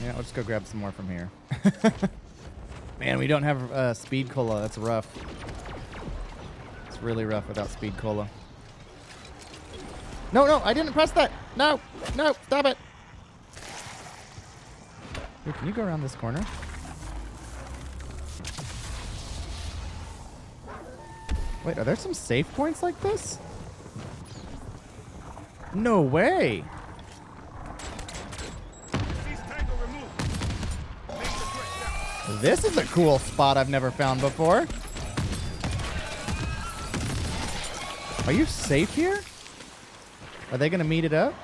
Yeah, let's go grab some more from here. Man, we don't have speed cola. That's rough. It's really rough without speed cola. No, no, I didn't press that. No, no, stop it. Dude, can you go around this corner? Wait, are there some safe points like this? No way. This is a cool spot I've never found before. Are you safe here? Are they going to meet it up?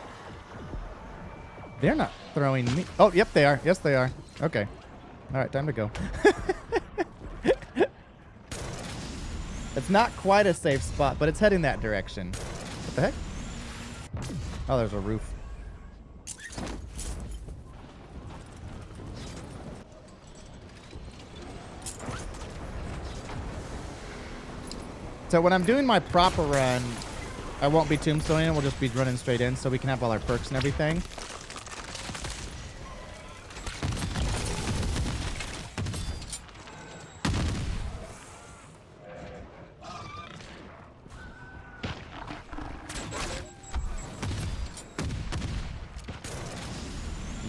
They're not throwing me. Oh, yep, they are. Yes, they are. Okay. All right, time to go. It's not quite a safe spot, but it's heading that direction. What the heck? Oh, there's a roof. So when I'm doing my proper run, I won't be tombstoning. We'll just be running straight in so we can have all our perks and everything.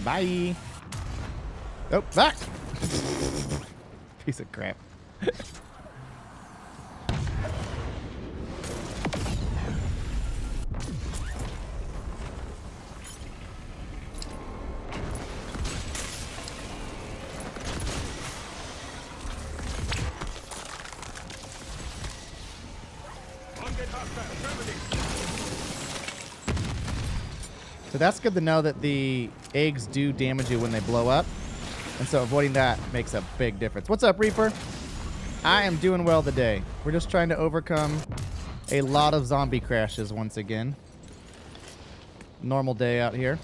Bye. Oh, back. Piece of crap. So that's good to know that the eggs do damage you when they blow up. And so avoiding that makes a big difference. What's up, Reaper? I am doing well today. We're just trying to overcome a lot of zombie crashes once again. Normal day out here.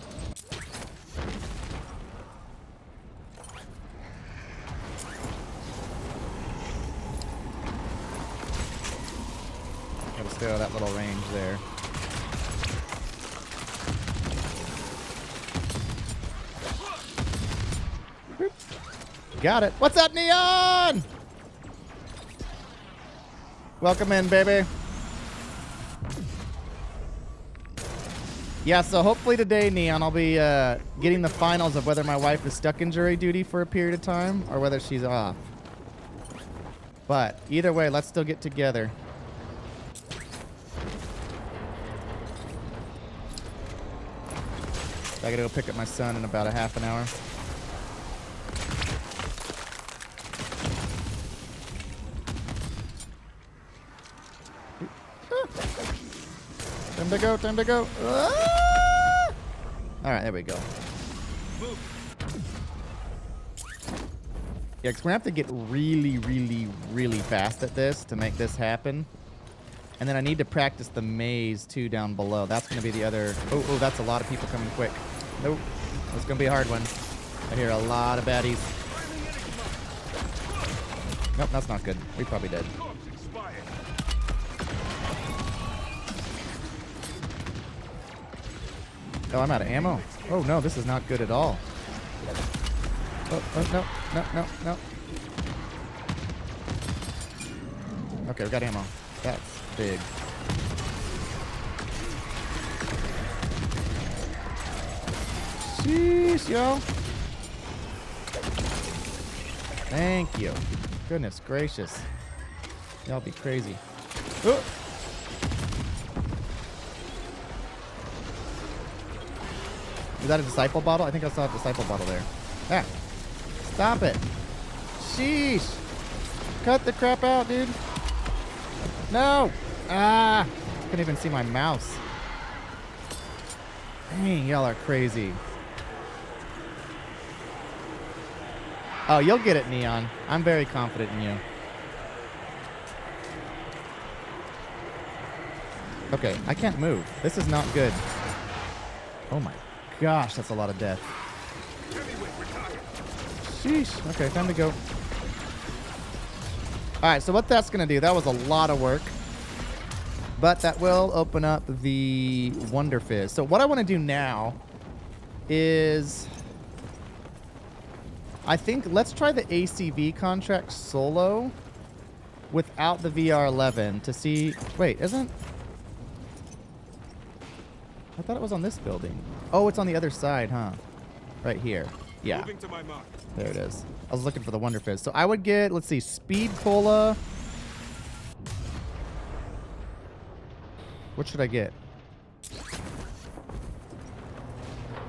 Gotta stay out of that little range there. Got it. What's up, Neon? Welcome in, baby. Yeah, so hopefully today, Neon, I'll be getting the finals of whether my wife is stuck in jury duty for a period of time or whether she's off. But either way, let's still get together. I gotta go pick up my son in about a half an hour. Time to go, time to go. Ah! All right, there we go. Yeah, because we're going to have to get really, really, really fast at this to make this happen. And then I need to practice the maze, too, down below. That's going to be the other... Oh, that's a lot of people coming quick. Nope. That's going to be a hard one. I hear a lot of baddies. Nope, that's not good. We probably did. Oh, I'm out of ammo. Oh, no, this is not good at all. Oh, no. Okay, we got ammo. That's big. Sheesh, yo. Thank you. Goodness gracious. Y'all be crazy. Oh. Is that a disciple bottle? I think I saw a disciple bottle there. Ah. Stop it. Sheesh. Cut the crap out, dude. No. Ah. Couldn't even see my mouse. Dang, y'all are crazy. Oh, you'll get it, Neon. I'm very confident in you. Okay, I can't move. This is not good. Oh my gosh, that's a lot of death. Sheesh. Okay, time to go. Alright, so what that's going to do, that was a lot of work. But that will open up the Wonder Fizz. So what I want to do now is... I think let's try the ACV contract solo without the VR11 to see... Wait, isn't... I thought it was on this building. Oh, it's on the other side, huh? Right here. Yeah.
Moving to my mark.
There it is. I was looking for the Wonder Fizz. So I would get, let's see, Speed Cola. What should I get?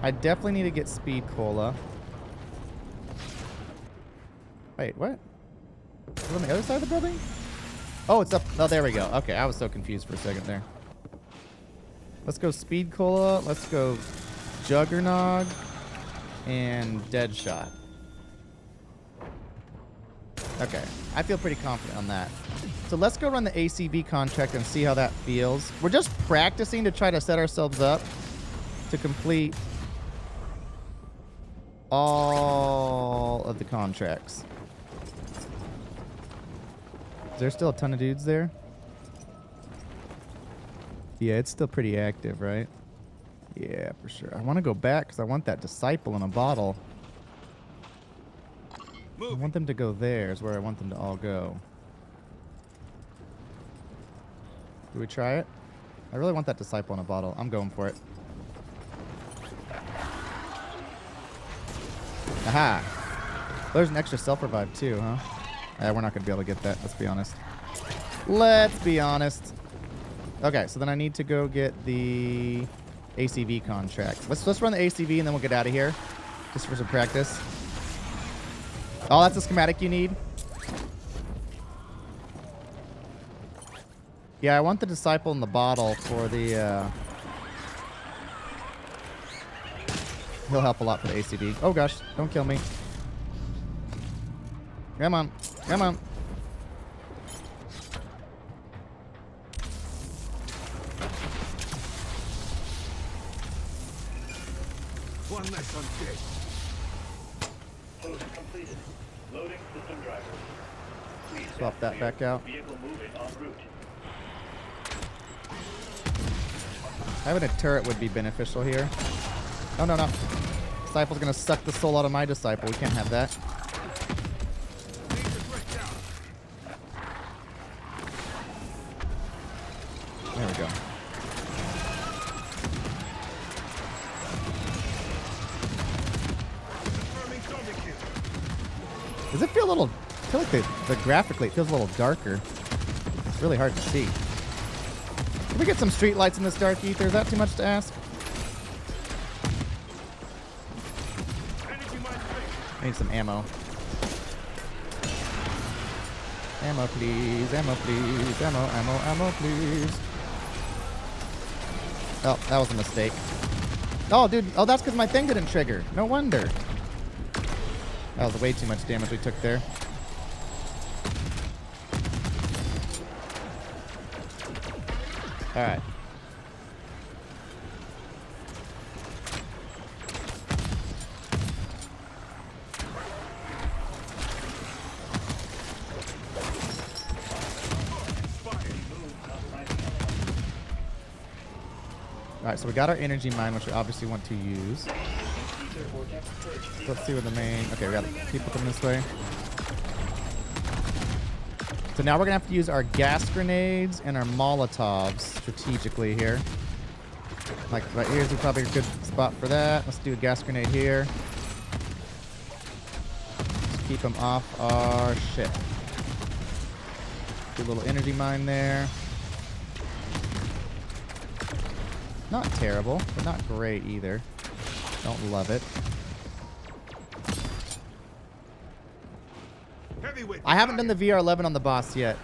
I definitely need to get Speed Cola. Wait, what? Is it on the other side of the building? Oh, it's up. Oh, there we go. Okay, I was so confused for a second there. Let's go Speed Cola. Let's go Juggernog and Deadshot. Okay, I feel pretty confident on that. So let's go run the ACV contract and see how that feels. We're just practicing to try to set ourselves up to complete all of the contracts. Is there still a ton of dudes there? Yeah, it's still pretty active, right? Yeah, for sure. I want to go back because I want that disciple in a bottle. I want them to go there is where I want them to all go. Do we try it? I really want that disciple in a bottle. I'm going for it. Aha! There's an extra self-revive too, huh? We're not going to be able to get that, let's be honest. Let's be honest. Okay, so then I need to go get the ACV contract. Let's run the ACV and then we'll get out of here. Just for some practice. Oh, that's the schematic you need? Yeah, I want the disciple in the bottle for the, he'll help a lot for the ACV. Oh gosh, don't kill me. Come on, come on.
One less on deck.
Post completed. Loading system driver. Please
Swap that back out.
vehicle moving en route.
Having a turret would be beneficial here. Oh, no, no. Disciple's gonna suck the soul out of my disciple. We can't have that. There we go.
Confirming zombie kill.
Does it feel a little... I feel like the graphically it feels a little darker. It's really hard to see. Can we get some street lights in this dark ether? Is that too much to ask?
Energy mine placed.
I need some ammo. Ammo, please. Ammo, please. Ammo, ammo, ammo, please. Oh, that was a mistake. Oh, dude. Oh, that's because my thing didn't trigger. No wonder. That was way too much damage we took there. All right. All right, so we got our energy mine, which we obviously want to use. Let's see what the main... Okay, we got to keep looking this way. So now we're going to have to use our gas grenades and our Molotovs strategically here. Like right here's probably a good spot for that. Let's do a gas grenade here. Just keep them off our ship. Do a little energy mine there. Not terrible, but not great either. Don't love it.
Heavyweight.
I haven't done the VR11 on the boss yet.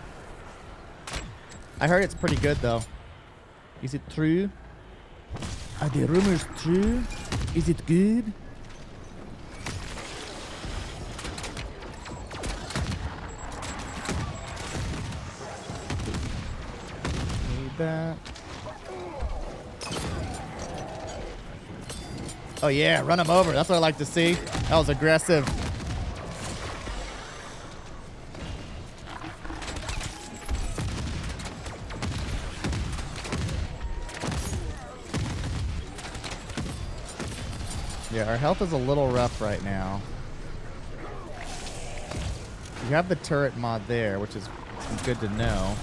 I heard it's pretty good though. Is it true? Are the rumors true? Is it good? Need that. Oh yeah, run him over. That's what I like to see. That was aggressive. Yeah, our health is a little rough right now. You have the turret mod there, which is good to know.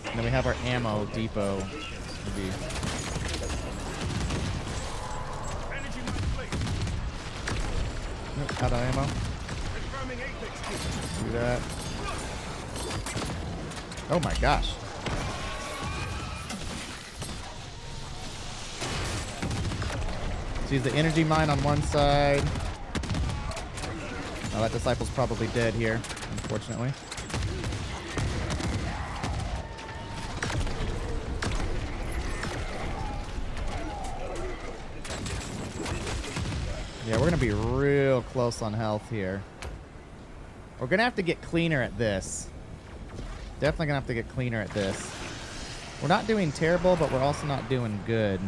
And then we have our ammo depot. Maybe.
Energy mine placed.
Nope, out of ammo.
Confirming apex kill.
Do that. Oh my gosh. Let's use the energy mine on one side. Oh, that disciple's probably dead here, unfortunately. Yeah, we're going to be real close on health here. We're going to have to get cleaner at this. Definitely going to have to get cleaner at this. We're not doing terrible, but we're also not doing good.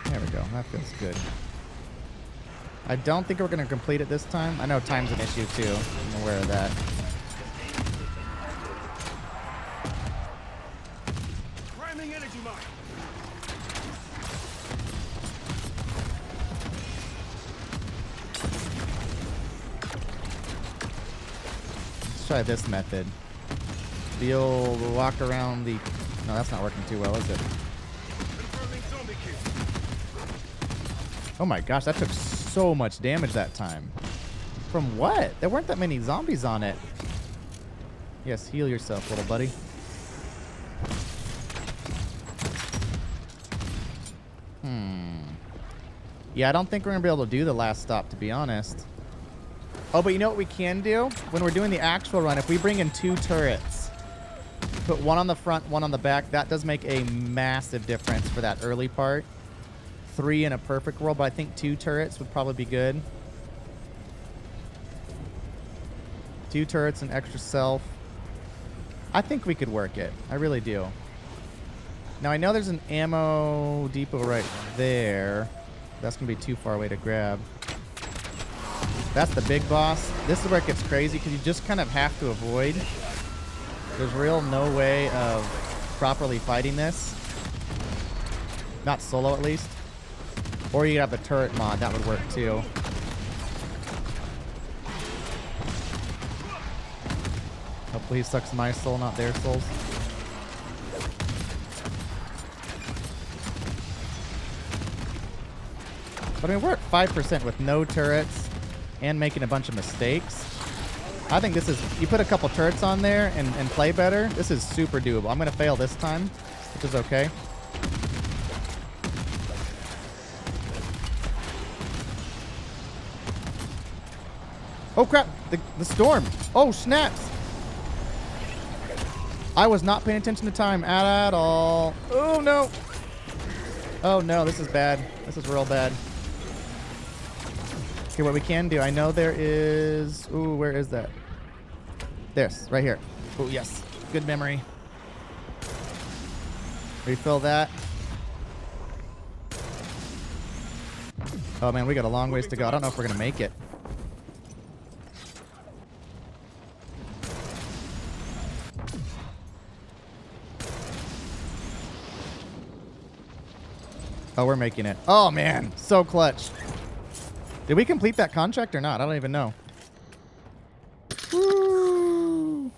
There we go. That feels good. I don't think we're going to complete it this time. I know time's an issue, too. I'm aware of that.
Priming energy mine.
Let's try this method. We'll walk around the... No, that's not working too well, is it?
Confirming zombie kill.
Oh my gosh, that took so much damage that time. From what? There weren't that many zombies on it. Yes, heal yourself, little buddy. Yeah, I don't think we're going to be able to do the last stop, to be honest. Oh, but you know what we can do? When we're doing the actual run, if we bring in 2 turrets, put one on the front, one on the back, that does make a massive difference for that early part. 3 in a perfect world, but I think 2 turrets would probably be good. 2 turrets and extra self. I think we could work it. I really do. Now, I know there's an ammo depot right there. That's going to be too far away to grab. That's the big boss. This is where it gets crazy because you just kind of have to avoid. There's real no way of properly fighting this. Not solo, at least. Or you could have the turret mod. That would work, too. Hopefully he sucks my soul, not their souls. But I mean, we're at 5% with no turrets and making a bunch of mistakes. I think this is... You put a couple turrets on there and play better, this is super doable. I'm going to fail this time, which is okay. Oh, crap. The storm. Oh, snaps. I was not paying attention to time at all. Oh, no. Oh, no. This is bad. This is real bad. Okay, what we can do. I know there is... Ooh, where is that? This, right here. Oh, yes. Good memory. Refill that. Oh, man, we got a long ways to go. I don't know if we're going to make it. Oh, we're making it. Oh, man. So clutch. Did we complete that contract or not? I don't even know. Woo.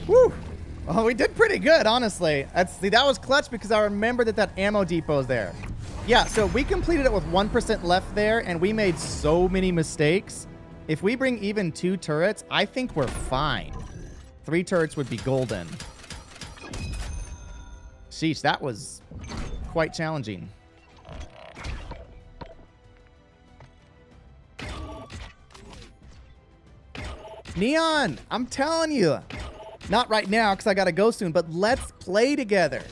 Woo. Oh, we did pretty good, honestly. See, that was clutch because I remember that ammo depot is there. Yeah, so we completed it with 1% left there, and we made so many mistakes. If we bring even 2 turrets, I think we're fine. 3 turrets would be golden. Sheesh, that was quite challenging. Neon, I'm telling you. Not right now because I got to go soon, but let's play together.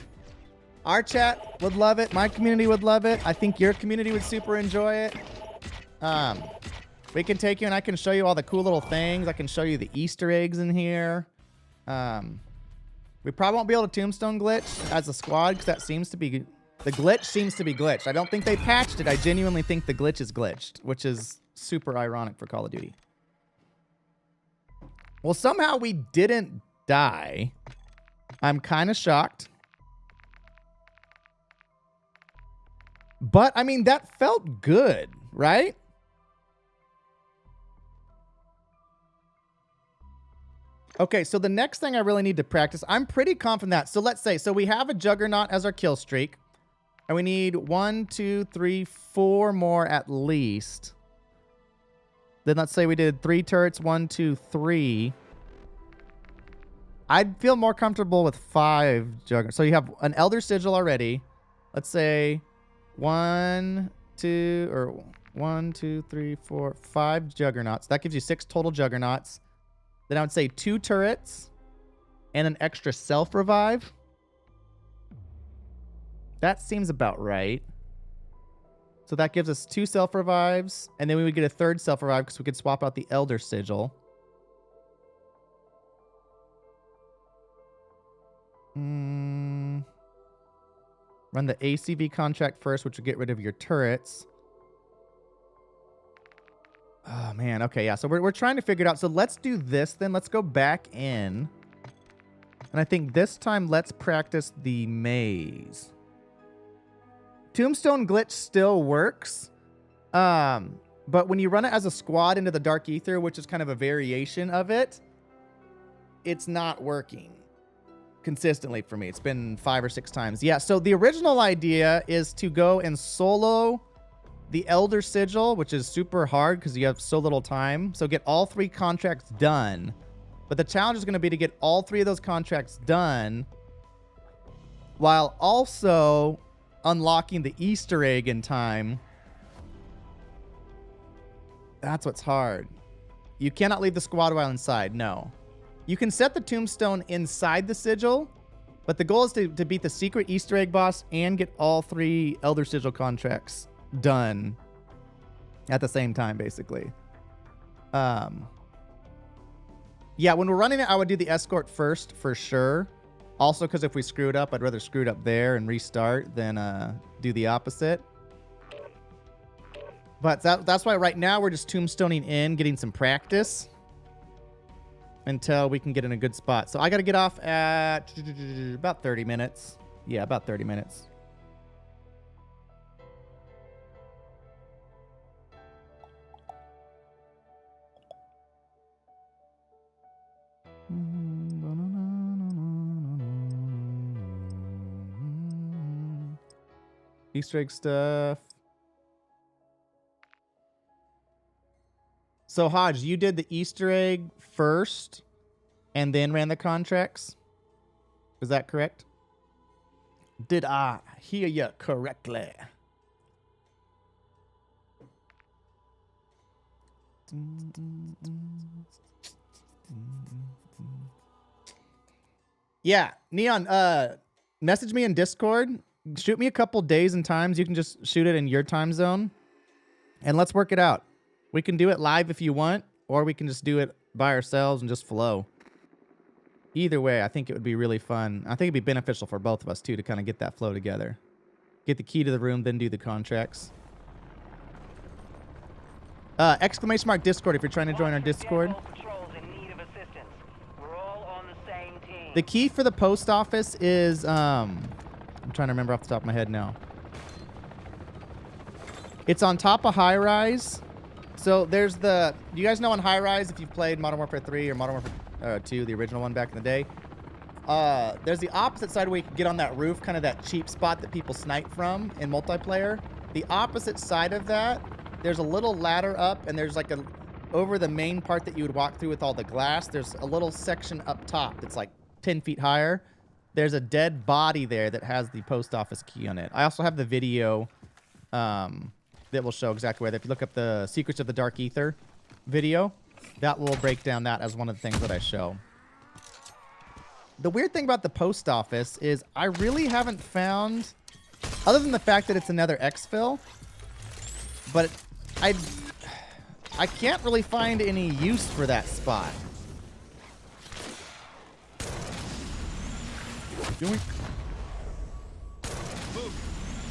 Our chat would love it. My community would love it. I think your community would super enjoy it. We can take you and I can show you all the cool little things. I can show you the Easter eggs in here. We probably won't be able to tombstone glitch as a squad because that seems to be... The glitch seems to be glitched. I don't think they patched it. I genuinely think the glitch is glitched, which is super ironic for Call of Duty. Well, somehow we didn't die. I'm kind of shocked. But, I mean, that felt good, right? Okay, so the next thing I really need to practice, I'm pretty confident that. So let's say, so we have a Juggernaut as our kill streak. And we need 1, 2, 3, 4 more at least. Then let's say we did 3 turrets, 1, 2, 3. I'd feel more comfortable with 5 Juggernauts. So you have an Elder Sigil already, let's say 1, 2, or 1, 2, 3, 4, 5 juggernauts. That gives you 6 total juggernauts. Then I would say 2 turrets and an extra self-revive. That seems about right. So that gives us 2 self-revives, and then we would get a 3rd self-revive because we could swap out the Elder Sigil. Run the ACV contract first, which will get rid of your turrets. Oh, man. Okay, yeah. So we're trying to figure it out. So let's do this then. Let's go back in. And I think this time let's practice the maze. Tombstone glitch still works. But when you run it as a squad into the Dark Aether, which is kind of a variation of it, it's not working consistently for me. It's been 5 or 6 times. Yeah, so the original idea is to go and solo the Elder Sigil, which is super hard because you have so little time. So get all 3 contracts done. But the challenge is going to be to get all 3 of those contracts done while also unlocking the Easter egg in time. That's what's hard. You cannot leave the squad while inside. No. You can set the tombstone inside the sigil, but the goal is to beat the secret Easter egg boss and get all 3 Elder Sigil contracts done at the same time, basically. Yeah, when we're running it, I would do the escort first for sure. Also, because if we screw it up, I'd rather screw it up there and restart than do the opposite. But that's why right now we're just tombstoning in, getting some practice until we can get in a good spot. So I got to get off at about 30 minutes. Yeah, about 30 minutes. Easter egg stuff. So, Hodge, you did the Easter egg first and then ran the contracts? Is that correct? Did I hear you correctly? Yeah, Neon, message me in Discord. Shoot me a couple days and times. You can just shoot it in your time zone. And let's work it out. We can do it live if you want, or we can just do it by ourselves and just flow. Either way, I think it would be really fun. I think it'd be beneficial for both of us, too, to kind of get that flow together. Get the key to the room, then do the contracts. Exclamation mark Discord if you're trying to join our Discord. The key for the post office is, I'm trying to remember off the top of my head now. It's on top of High Rise. So there's the... Do you guys know on High Rise, if you've played Modern Warfare 3 or Modern Warfare 2, the original one back in the day, there's the opposite side where you can get on that roof, kind of that cheap spot that people snipe from in multiplayer. The opposite side of that, there's a little ladder up, and there's like a... Over the main part that you would walk through with all the glass, there's a little section up top that's like 10 feet higher. There's a dead body there that has the post office key on it. I also have the video that will show exactly where. If you look up the Secrets of the Dark Aether video, that will break down that as one of the things that I show. The weird thing about the post office is I really haven't found, other than the fact that it's another exfil, but I can't really find any use for that spot.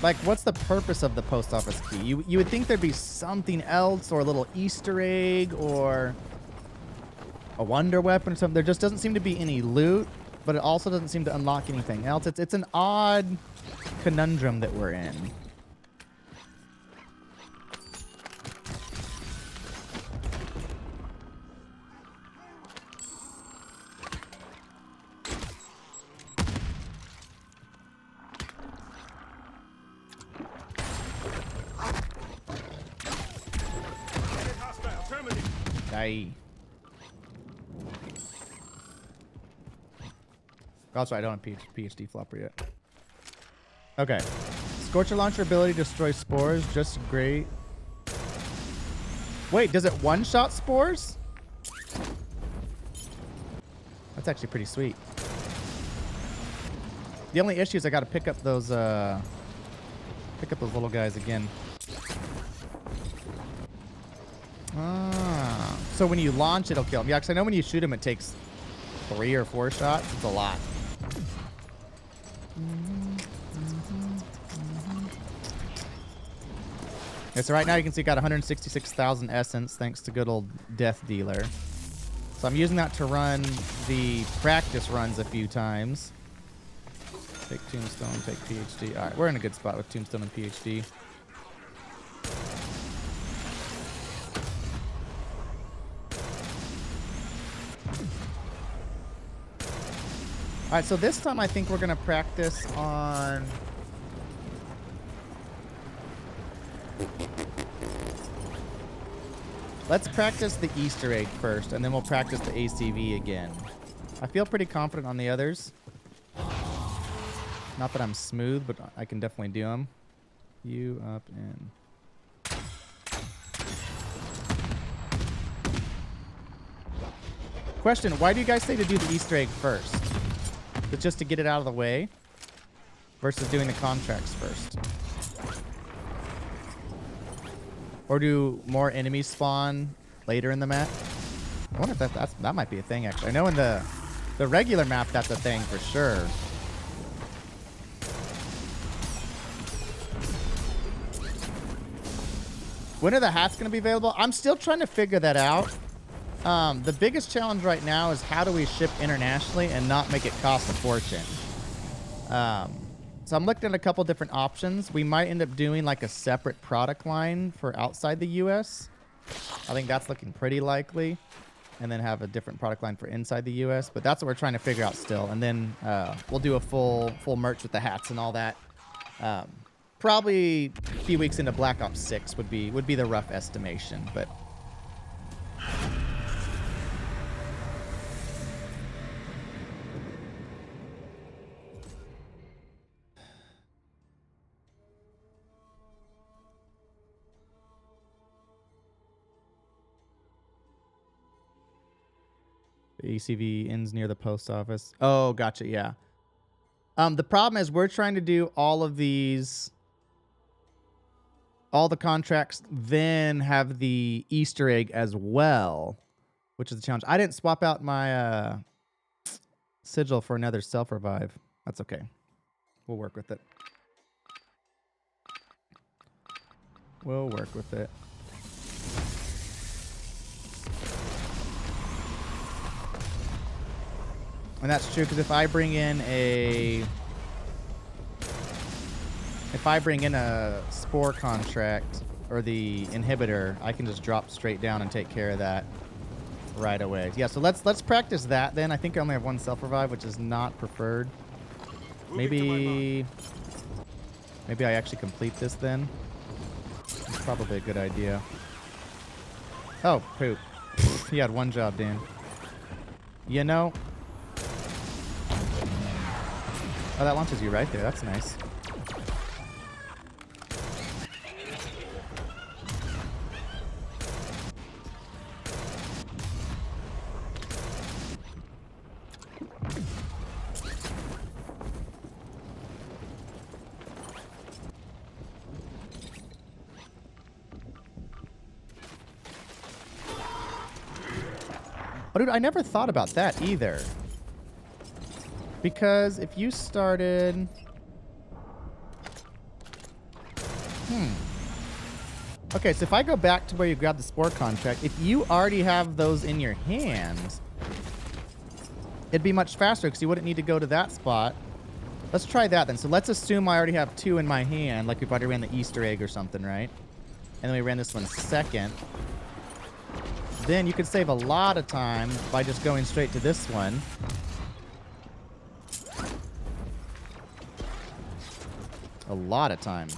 Like, what's the purpose of the post office key? You would think there'd be something else, or a little Easter egg, or a wonder weapon or something. There just doesn't seem to be any loot, but it also doesn't seem to unlock anything else. It's an odd conundrum that we're in. Also, I don't have PhD flopper yet. Okay. Scorcher launcher ability to destroy spores. Just great. Wait, does it one-shot spores? That's actually pretty sweet. The only issue is I got to pick up those little guys again. Ah, so when you launch, it'll kill them. Yeah, because I know when you shoot them, it takes 3 or 4 shots. It's a lot. Okay, so right now you can see I got 166,000 essence thanks to good old Death Dealer. So I'm using that to run the practice runs a few times. Take Tombstone, take PhD. All right, we're in a good spot with Tombstone and PhD. All right, so this time I think we're going to practice on... Let's practice the Easter egg first, and then we'll practice the ACV again. I feel pretty confident on the others. Not that I'm smooth, but I can definitely do them. You up and... Question, why do you guys say to do the Easter egg first? Is it just to get it out of the way? Versus doing the contracts first? Or do more enemies spawn later in the map? I wonder if that might be a thing, actually. I know in the regular map, that's a thing for sure. When are the hats going to be available? I'm still trying to figure that out. The biggest challenge right now is how do we ship internationally and not make it cost a fortune. So I'm looking at a couple different options. We might end up doing like a separate product line for outside the US. I think that's looking pretty likely. And then have a different product line for inside the US. But that's what we're trying to figure out still. And then we'll do a full merch with the hats and all that. Probably a few weeks into Black Ops 6 would be the rough estimation. But ACV ends near the post office. Oh, gotcha. Yeah. The problem is we're trying to do all of these, all the contracts, then have the Easter egg as well, which is the challenge. I didn't swap out my sigil for another self-revive. That's okay. We'll work with it. We'll work with it. And that's true, because if I bring in a spore contract or the inhibitor, I can just drop straight down and take care of that right away. Yeah, so let's practice that then. I think I only have one self-revive, which is not preferred. Maybe I actually complete this then. It's probably a good idea. Oh, poop. You had one job, Dan. You know... Oh, that launches you right there. That's nice. Oh, dude, I never thought about that either. Because if you started... Okay, so if I go back to where you grabbed the spore contract, if you already have those in your hand, it'd be much faster because you wouldn't need to go to that spot. Let's try that then. So let's assume I already have 2 in my hand, like if I already ran the Easter egg or something, right? And then we ran this one second. Then you could save a lot of time by just going straight to this one. A lot of time.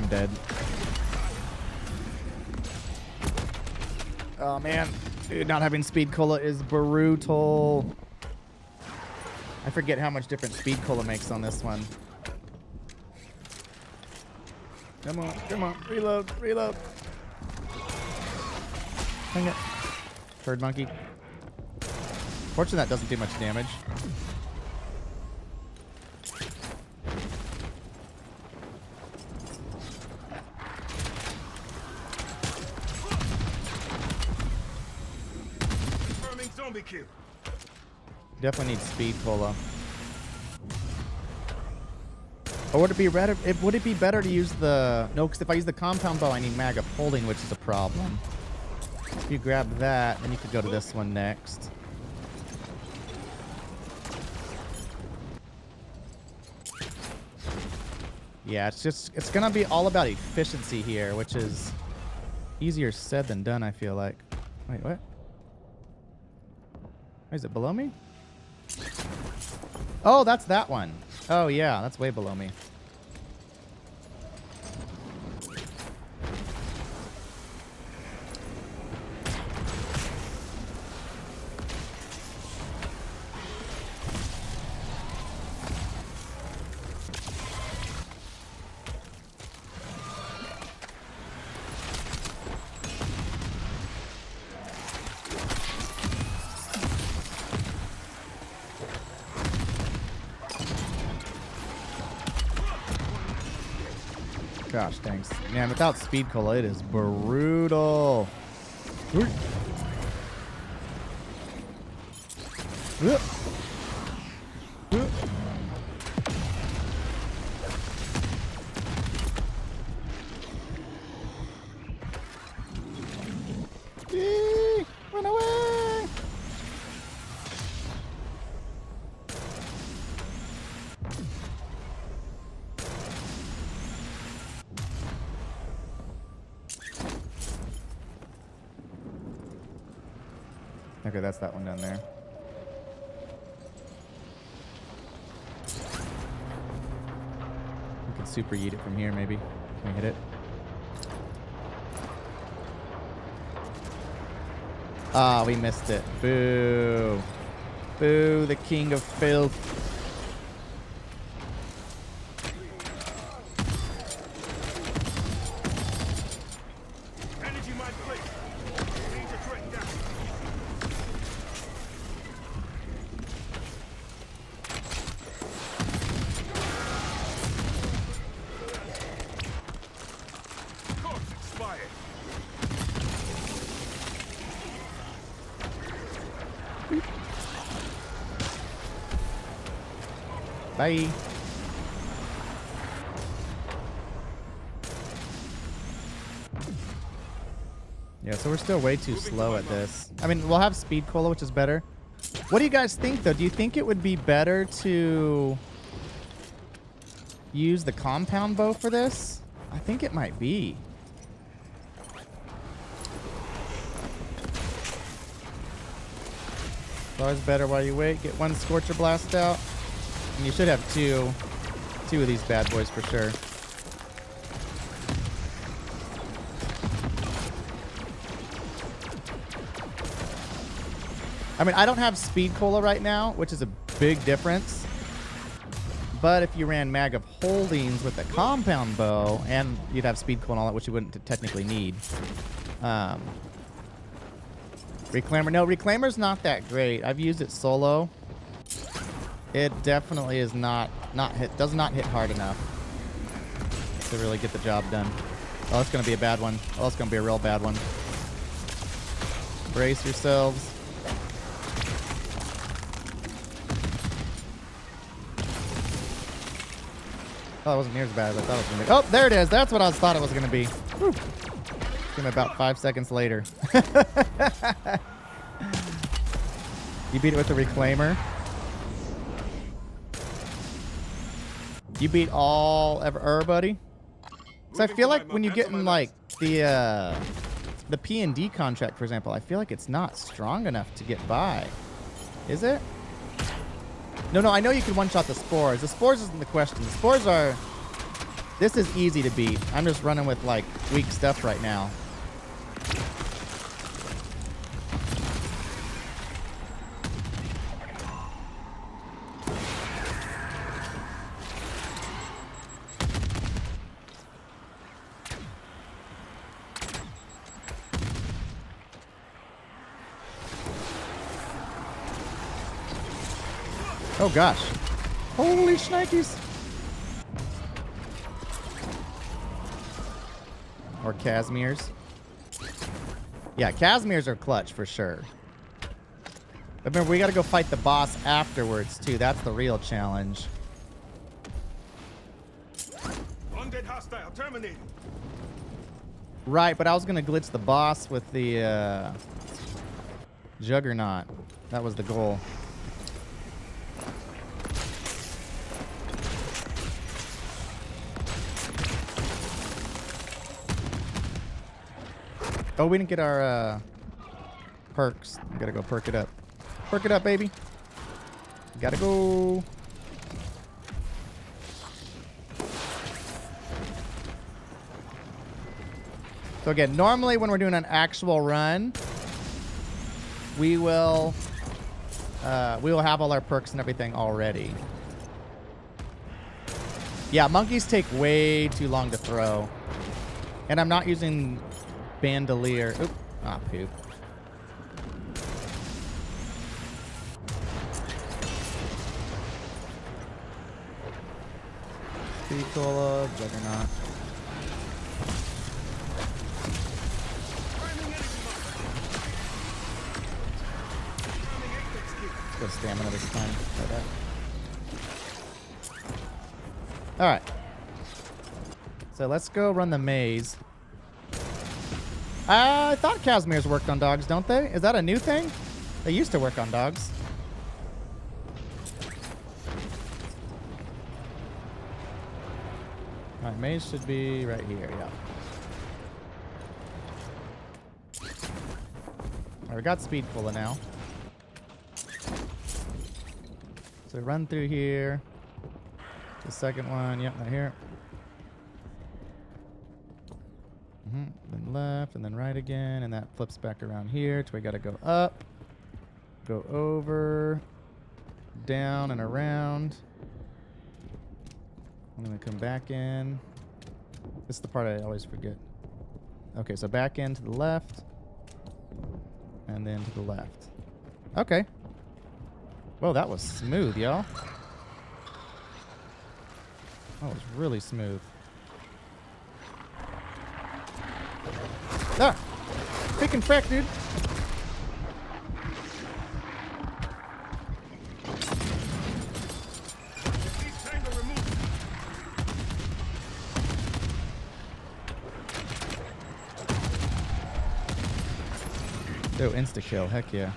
I'm dead. Oh man, dude, not having speed cola is brutal. I forget how much different speed cola makes on this one. Come on, come on, reload, reload. Dang it. Turd monkey. Fortunately, that doesn't do much damage.
Confirming zombie kill.
Definitely need speed cola. Or would it be better? Would it be better to use the? No, because if I use the compound bow, I need mag of holding, which is a problem. If you grab that, then you could go to this one next. Yeah, it's gonna be all about efficiency here, which is easier said than done, I feel like. Wait, what? Is it below me? Oh, that's that one. Oh yeah, that's way below me. Gosh, thanks. Man, without speed cola, it is brutal. Run away! Okay, that's that one down there. We could super yeet it from here, maybe. Can we hit it? Ah, we missed it. Boo. Boo, the king of filth.
Energy mine placed. Danger threat down. Course expired.
Bye. Yeah, so we're still way too slow at this. I mean, we'll have speed cola, which is better. What do you guys think, though? Do you think it would be better to use the compound bow for this? I think it might be. It's always better while you wait. Get one Scorcher Blast out. And you should have two of these bad boys for sure. I mean, I don't have speed cola right now, which is a big difference. But if you ran mag of holdings with the compound bow, and you'd have speed cola and all that, which you wouldn't technically need. Reclaimer. No, Reclaimer's not that great. I've used it solo. It definitely is does not hit hard enough to really get the job done. Oh, it's gonna be a bad one. Oh, it's gonna be a real bad one. Brace yourselves. Oh, it wasn't near as bad as I thought it was gonna be. Oh, there it is. That's what I thought it was gonna be. Whew. Came about 5 seconds later. You beat it with the Reclaimer. You beat everybody. So I feel like when you get in like the P&D contract, for example, I feel like it's not strong enough to get by. Is it? No, I know you can one-shot the spores. The spores isn't the question. The spores are This is easy to beat. I'm just running with like weak stuff right now. Oh gosh. Holy shnikes. Or Casimirs. Yeah, Casimirs are clutch for sure. But remember, we gotta go fight the boss afterwards too. That's the real challenge.
Undead hostile terminated.
Right, but I was gonna glitch the boss with the Juggernaut. That was the goal. Oh, we didn't get our perks. We gotta go perk it up. Perk it up, baby. Gotta go. So again, normally when we're doing an actual run, we will have all our perks and everything already. Yeah, monkeys take way too long to throw. And I'm not using bandolier. Oop. Ah, poop. Speed cola, Juggernaut. Let's go stamina this time. Like that. Alright. So let's go run the maze. I thought Casimirs worked on dogs, don't they? Is that a new thing? They used to work on dogs. Alright, maze should be right here, yeah. Alright, we got speed cola now. So run through here. The second one, yep, right here. Then left, and then right again, and that flips back around here. So we gotta go up, go over, down, and around. And then we come back in. This is the part I always forget. Okay, so back in to the left, and then to the left. Okay. Whoa, that was smooth, y'all. That was really smooth. Ah! Pick and frack, dude. Oh, insta-kill. Heck yeah.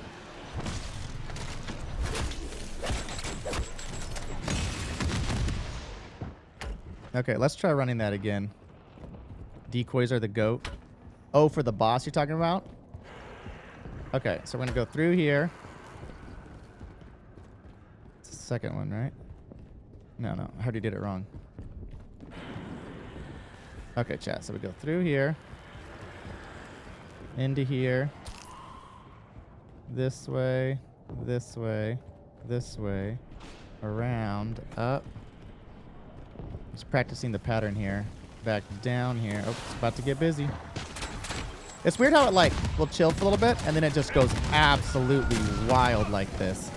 Okay, let's try running that again. Decoys are the goat. Oh, for the boss you're talking about? Okay, so we're going to go through here. It's the second one, right? No, I already did it wrong. Okay, chat. So we go through here. Into here. This way. This way. This way. Around. Up. Just practicing the pattern here. Back down here. Oh, it's about to get busy. It's weird how it like will chill for a little bit and then it just goes absolutely wild like this.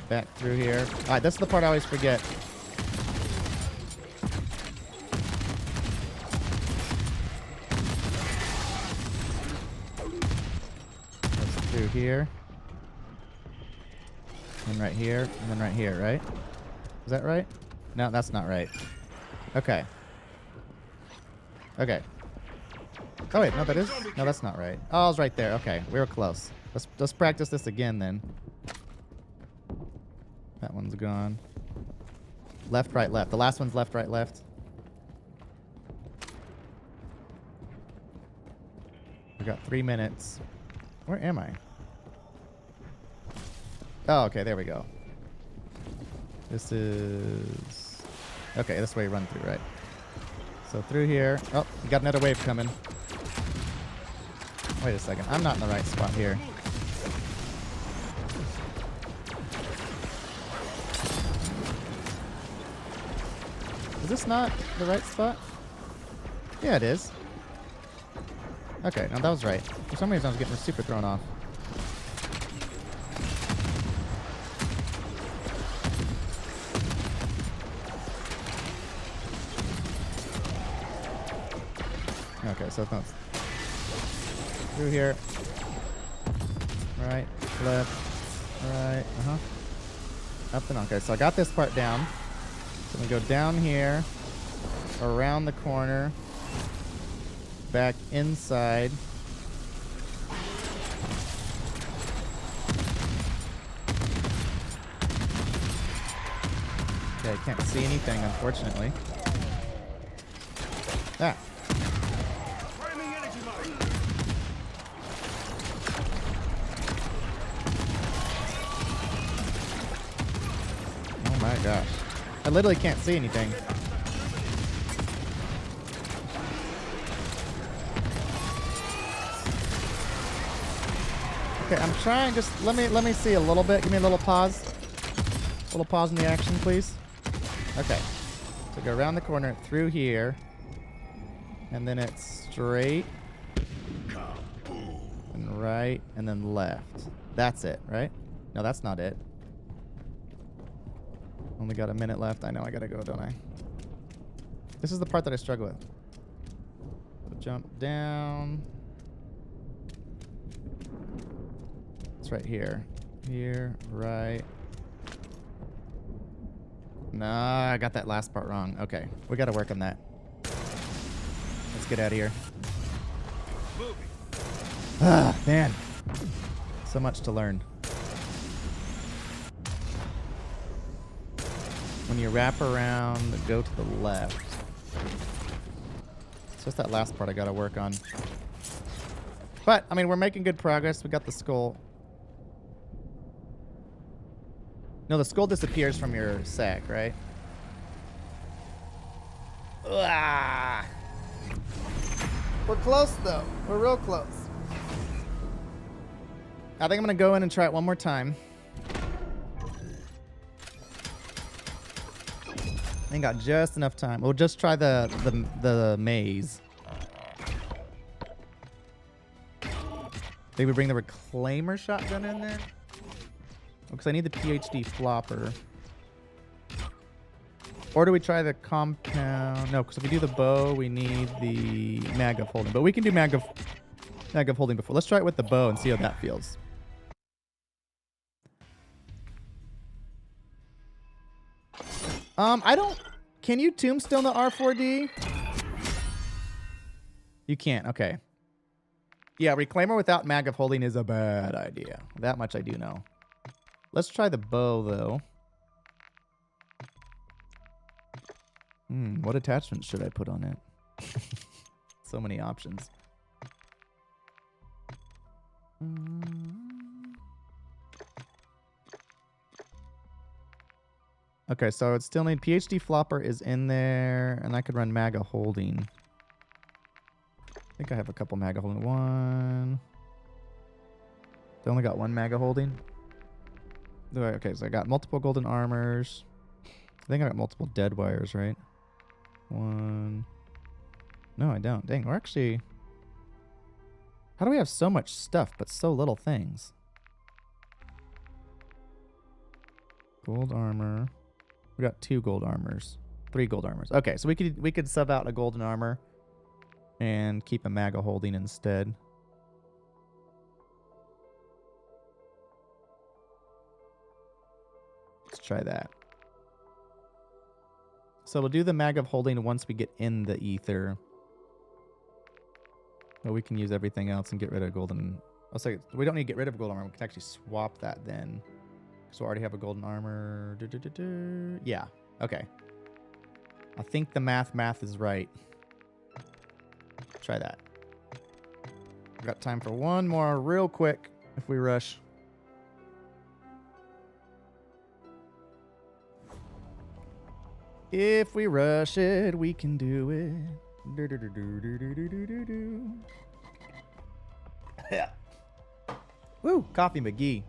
Back through here. All right, this is the part I always forget. That's through here. And right here, and then right here, right? Is that right? No, that's not right. Okay. Okay. Oh wait, no, that is. No, that's not right. Oh, I was right there. Okay, we were close. Let's practice this again then. That one's gone. Left, right, left. The last one's left, right, left. We got 3 minutes. Where am I? Oh, okay, there we go. This is... Okay, this way you run through, right? So through here. Oh, you got another wave coming. Wait a second. I'm not in the right spot here. Is this not the right spot? Yeah, it is. Okay, now that was right. For some reason, I was getting super thrown off. Okay, so it's not through here. Right, left, right, up and on. Okay, so I got this part down. So we go down here, around the corner, back inside. Okay, I can't see anything, unfortunately. Ah.
Priming energy mine.
Oh my gosh. I literally can't see anything. Okay, I'm trying. Just let me see a little bit. Give me a little pause. A little pause in the action, please. Okay. So go around the corner through here, and then it's straight and right, and then left. That's it, right? No, that's not it. Only got a minute left. I know I gotta go, don't I? This is the part that I struggle with. So jump down. It's right here. Here, right. Nah, I got that last part wrong. Okay, we gotta work on that. Let's get out of here. Ah, man. So much to learn. When you wrap around, go to the left. It's just that last part I gotta work on. But, I mean, we're making good progress. We got the skull. No, the skull disappears from your sack, right? Ah. We're close, though. We're real close. I think I'm gonna go in and try it one more time. I ain't got just enough time. We'll just try the maze. Maybe bring the reclaimer shotgun in there. Because I need the PhD flopper. Or do we try the compound? No, because if we do the bow, we need the mag of holding. But we can do mag of holding before. Let's try it with the bow and see how that feels. I don't... Can you tombstone the R4D? You can't. Okay. Yeah, reclaimer without mag of holding is a bad idea. That much I do know. Let's try the bow, though. What attachment should I put on it? So many options. Okay, so it still need PhD flopper is in there, and I could run MAGA holding. I think I have a couple MAGA holding. One. I only got one MAGA holding. Okay, so I got multiple golden armors. I think I got multiple dead wires, right? One. No, I don't. Dang, we're actually... How do we have so much stuff, but so little things? Gold armor. We got 2 gold armors. 3 gold armors. Okay, so we could sub out a golden armor and keep a MAGA holding instead. Let's try that. So we'll do the mag of holding once we get in the ether. But we can use everything else and get rid of golden. I'll say we don't need to get rid of golden armor. We can actually swap that then. So I already have a golden armor. Yeah. Okay. I think the math is right. Try that. We've got time for one more real quick if we rush. If we rush it, we can do it. Do, do, do, do, do, do, do, do, do. Yeah. Woo, Coffee McGee.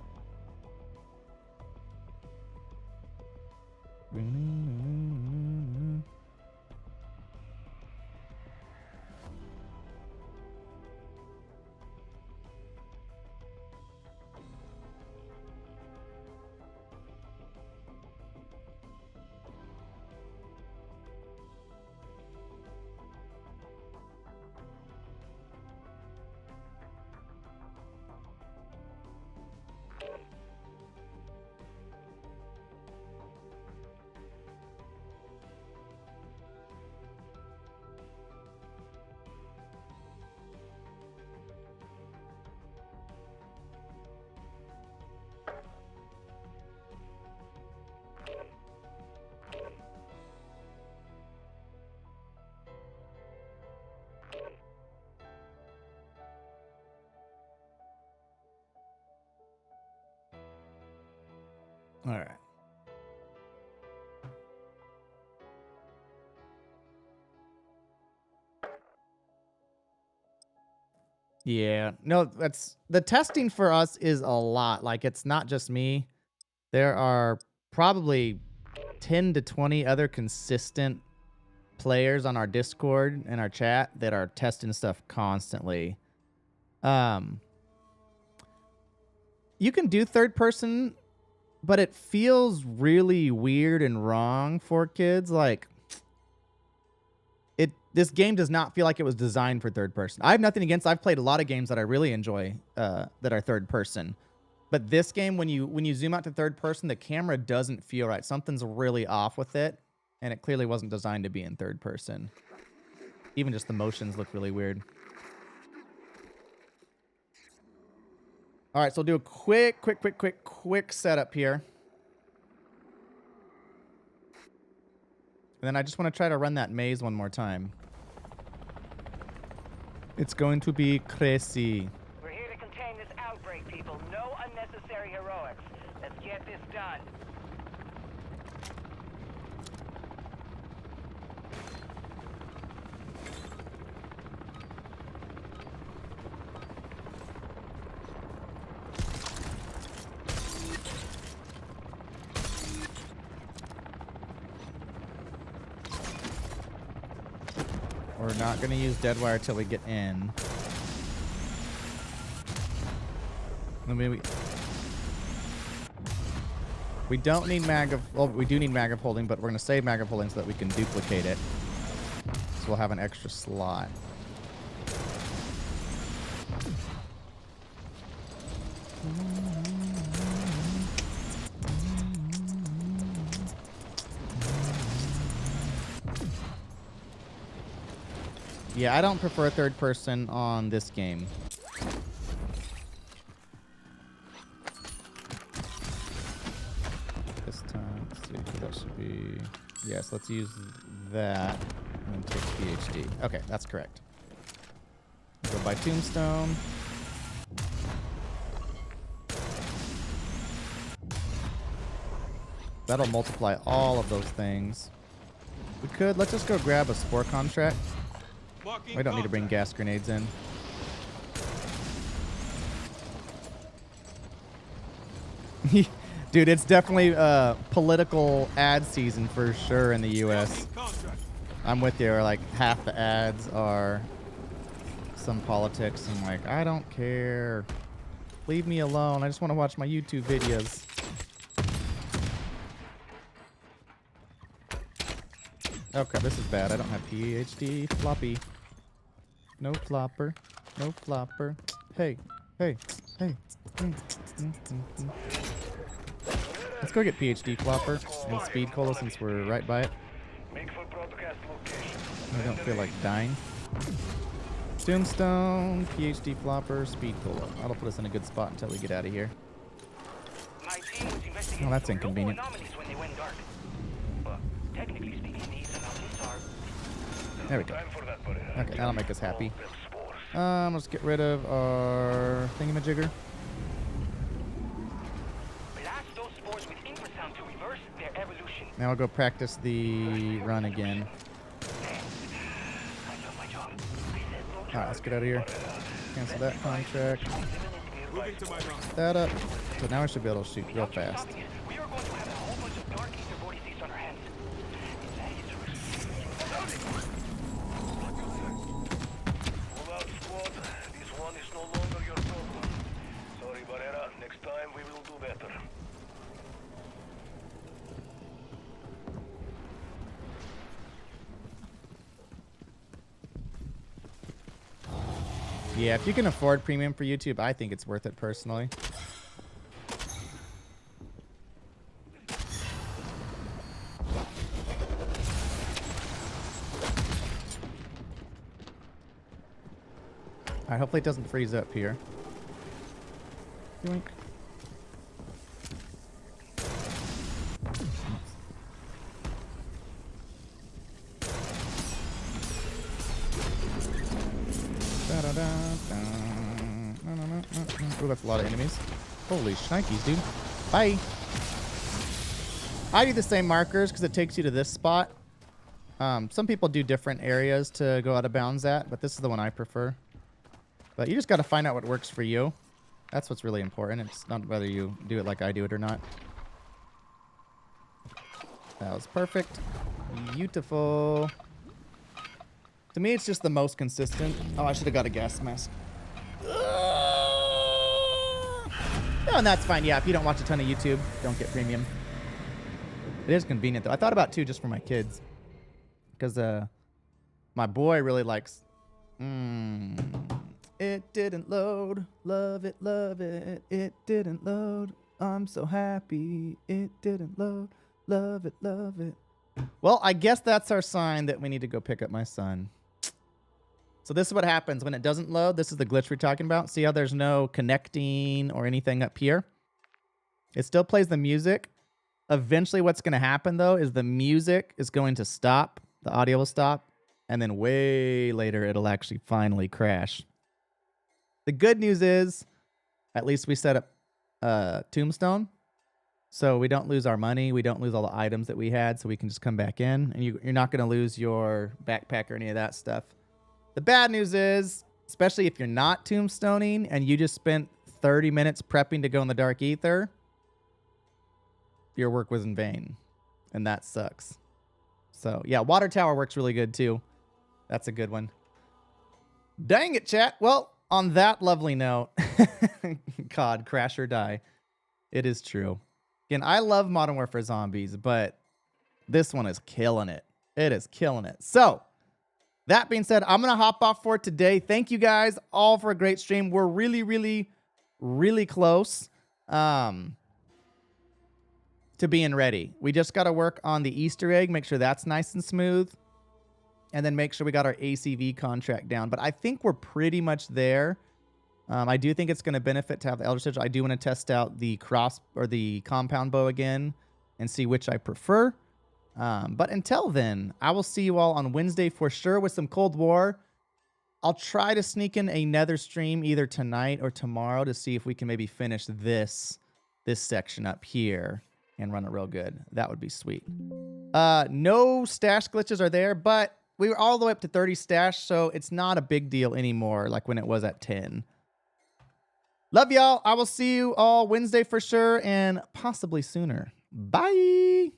All right. Yeah. No, that's the testing for us is a lot. Like it's not just me. There are probably 10 to 20 other consistent players on our Discord and our chat that are testing stuff constantly. You can do third person, but it feels really weird and wrong for kids. Like this game does not feel like it was designed for third person. I have nothing against. I've played a lot of games that I really enjoy that are third person, but this game, when you zoom out to third person, the camera doesn't feel right. Something's really off with it, and it clearly wasn't designed to be in third person. Even just the motions look really weird. All right, so we'll do a quick setup here. And then I just want to try to run that maze one more time. It's going to be crazy.
We're here to contain this outbreak, people. No unnecessary heroics. Let's get this done.
We're not going to use dead wire till we get in. We don't need mag of... Well, we do need mag of holding, but we're going to save mag of holding so that we can duplicate it. So we'll have an extra slot. Yeah, I don't prefer third person on this game. This time, let's see, that should be... Yes, let's use that and take PhD. Okay, that's correct. Go by Tombstone. That'll multiply all of those things. We could, let's just go grab a spore contract. We don't need to bring gas grenades in. Dude, it's definitely political ad season for sure in the US. I'm with you. Like half the ads are some politics. I'm like, I don't care. Leave me alone. I just want to watch my YouTube videos. Oh crap, this is bad. I don't have PhD. Floppy. No flopper. No flopper. Hey. Hey. Hey. Let's go get PhD flopper and speed cola since we're right by it. I don't feel like dying. Tombstone, PhD flopper, speed cola. That'll put us in a good spot until we get out of here. Oh, that's inconvenient. There we go. Okay, that'll make us happy. Let's get rid of our thingamajigger. Now I'll go practice the run again. Alright, let's get out of here. Cancel that contract.
Moving to my mark.
That up. So now I should be able to shoot real fast.
We are going to have a whole bunch of dark ether vortices on our hands. Pull out, squad. This one is no longer your problem. Sorry, Barrera. Next time we will do better.
Yeah, if you can afford premium for YouTube, I think it's worth it personally. Alright, hopefully it doesn't freeze up here. Yoink. Ooh, that's a lot of enemies. Holy shnikes, dude. Bye. I do the same markers because it takes you to this spot. Some people do different areas to go out of bounds at, but this is the one I prefer. But you just got to find out what works for you. That's what's really important. It's not whether you do it like I do it or not. That was perfect. Beautiful. To me, it's just the most consistent. Oh, I should have got a gas mask. No, and that's fine. Yeah, if you don't watch a ton of YouTube, don't get premium. It is convenient, though. I thought about, too, just for my kids. Because my boy really likes... It didn't load. Love it, love it. It didn't load. I'm so happy. It didn't load. Love it, love it. Well, I guess that's our sign that we need to go pick up my son. So this is what happens when it doesn't load. This is the glitch we're talking about. See how there's no connecting or anything up here? It still plays the music. Eventually what's going to happen, though, is the music is going to stop. The audio will stop. And then way later, it'll actually finally crash. The good news is, at least we set up Tombstone. So we don't lose our money. We don't lose all the items that we had. So we can just come back in. And you're not going to lose your backpack or any of that stuff. The bad news is, especially if you're not tombstoning and you just spent 30 minutes prepping to go in the dark ether, your work was in vain. And that sucks. So, yeah, water tower works really good, too. That's a good one. Dang it, chat. Well, on that lovely note, God, crash or die. It is true. Again, I love Modern Warfare Zombies, but this one is killing it. It is killing it. So, that being said, I'm going to hop off for today. Thank you guys all for a great stream. We're really, really, really close to being ready. We just got to work on the Easter egg, make sure that's nice and smooth, and then make sure we got our ACV contract down. But I think we're pretty much there. I do think it's going to benefit to have the Elder Sigil. I do want to test out the cross or the compound bow again and see which I prefer. But until then, I will see you all on Wednesday for sure with some Cold War. I'll try to sneak in another stream either tonight or tomorrow to see if we can maybe finish this section up here and run it real good. That would be sweet. No stash glitches are there, but we were all the way up to 30 stash, so it's not a big deal anymore like when it was at 10. Love y'all. I will see you all Wednesday for sure and possibly sooner. Bye.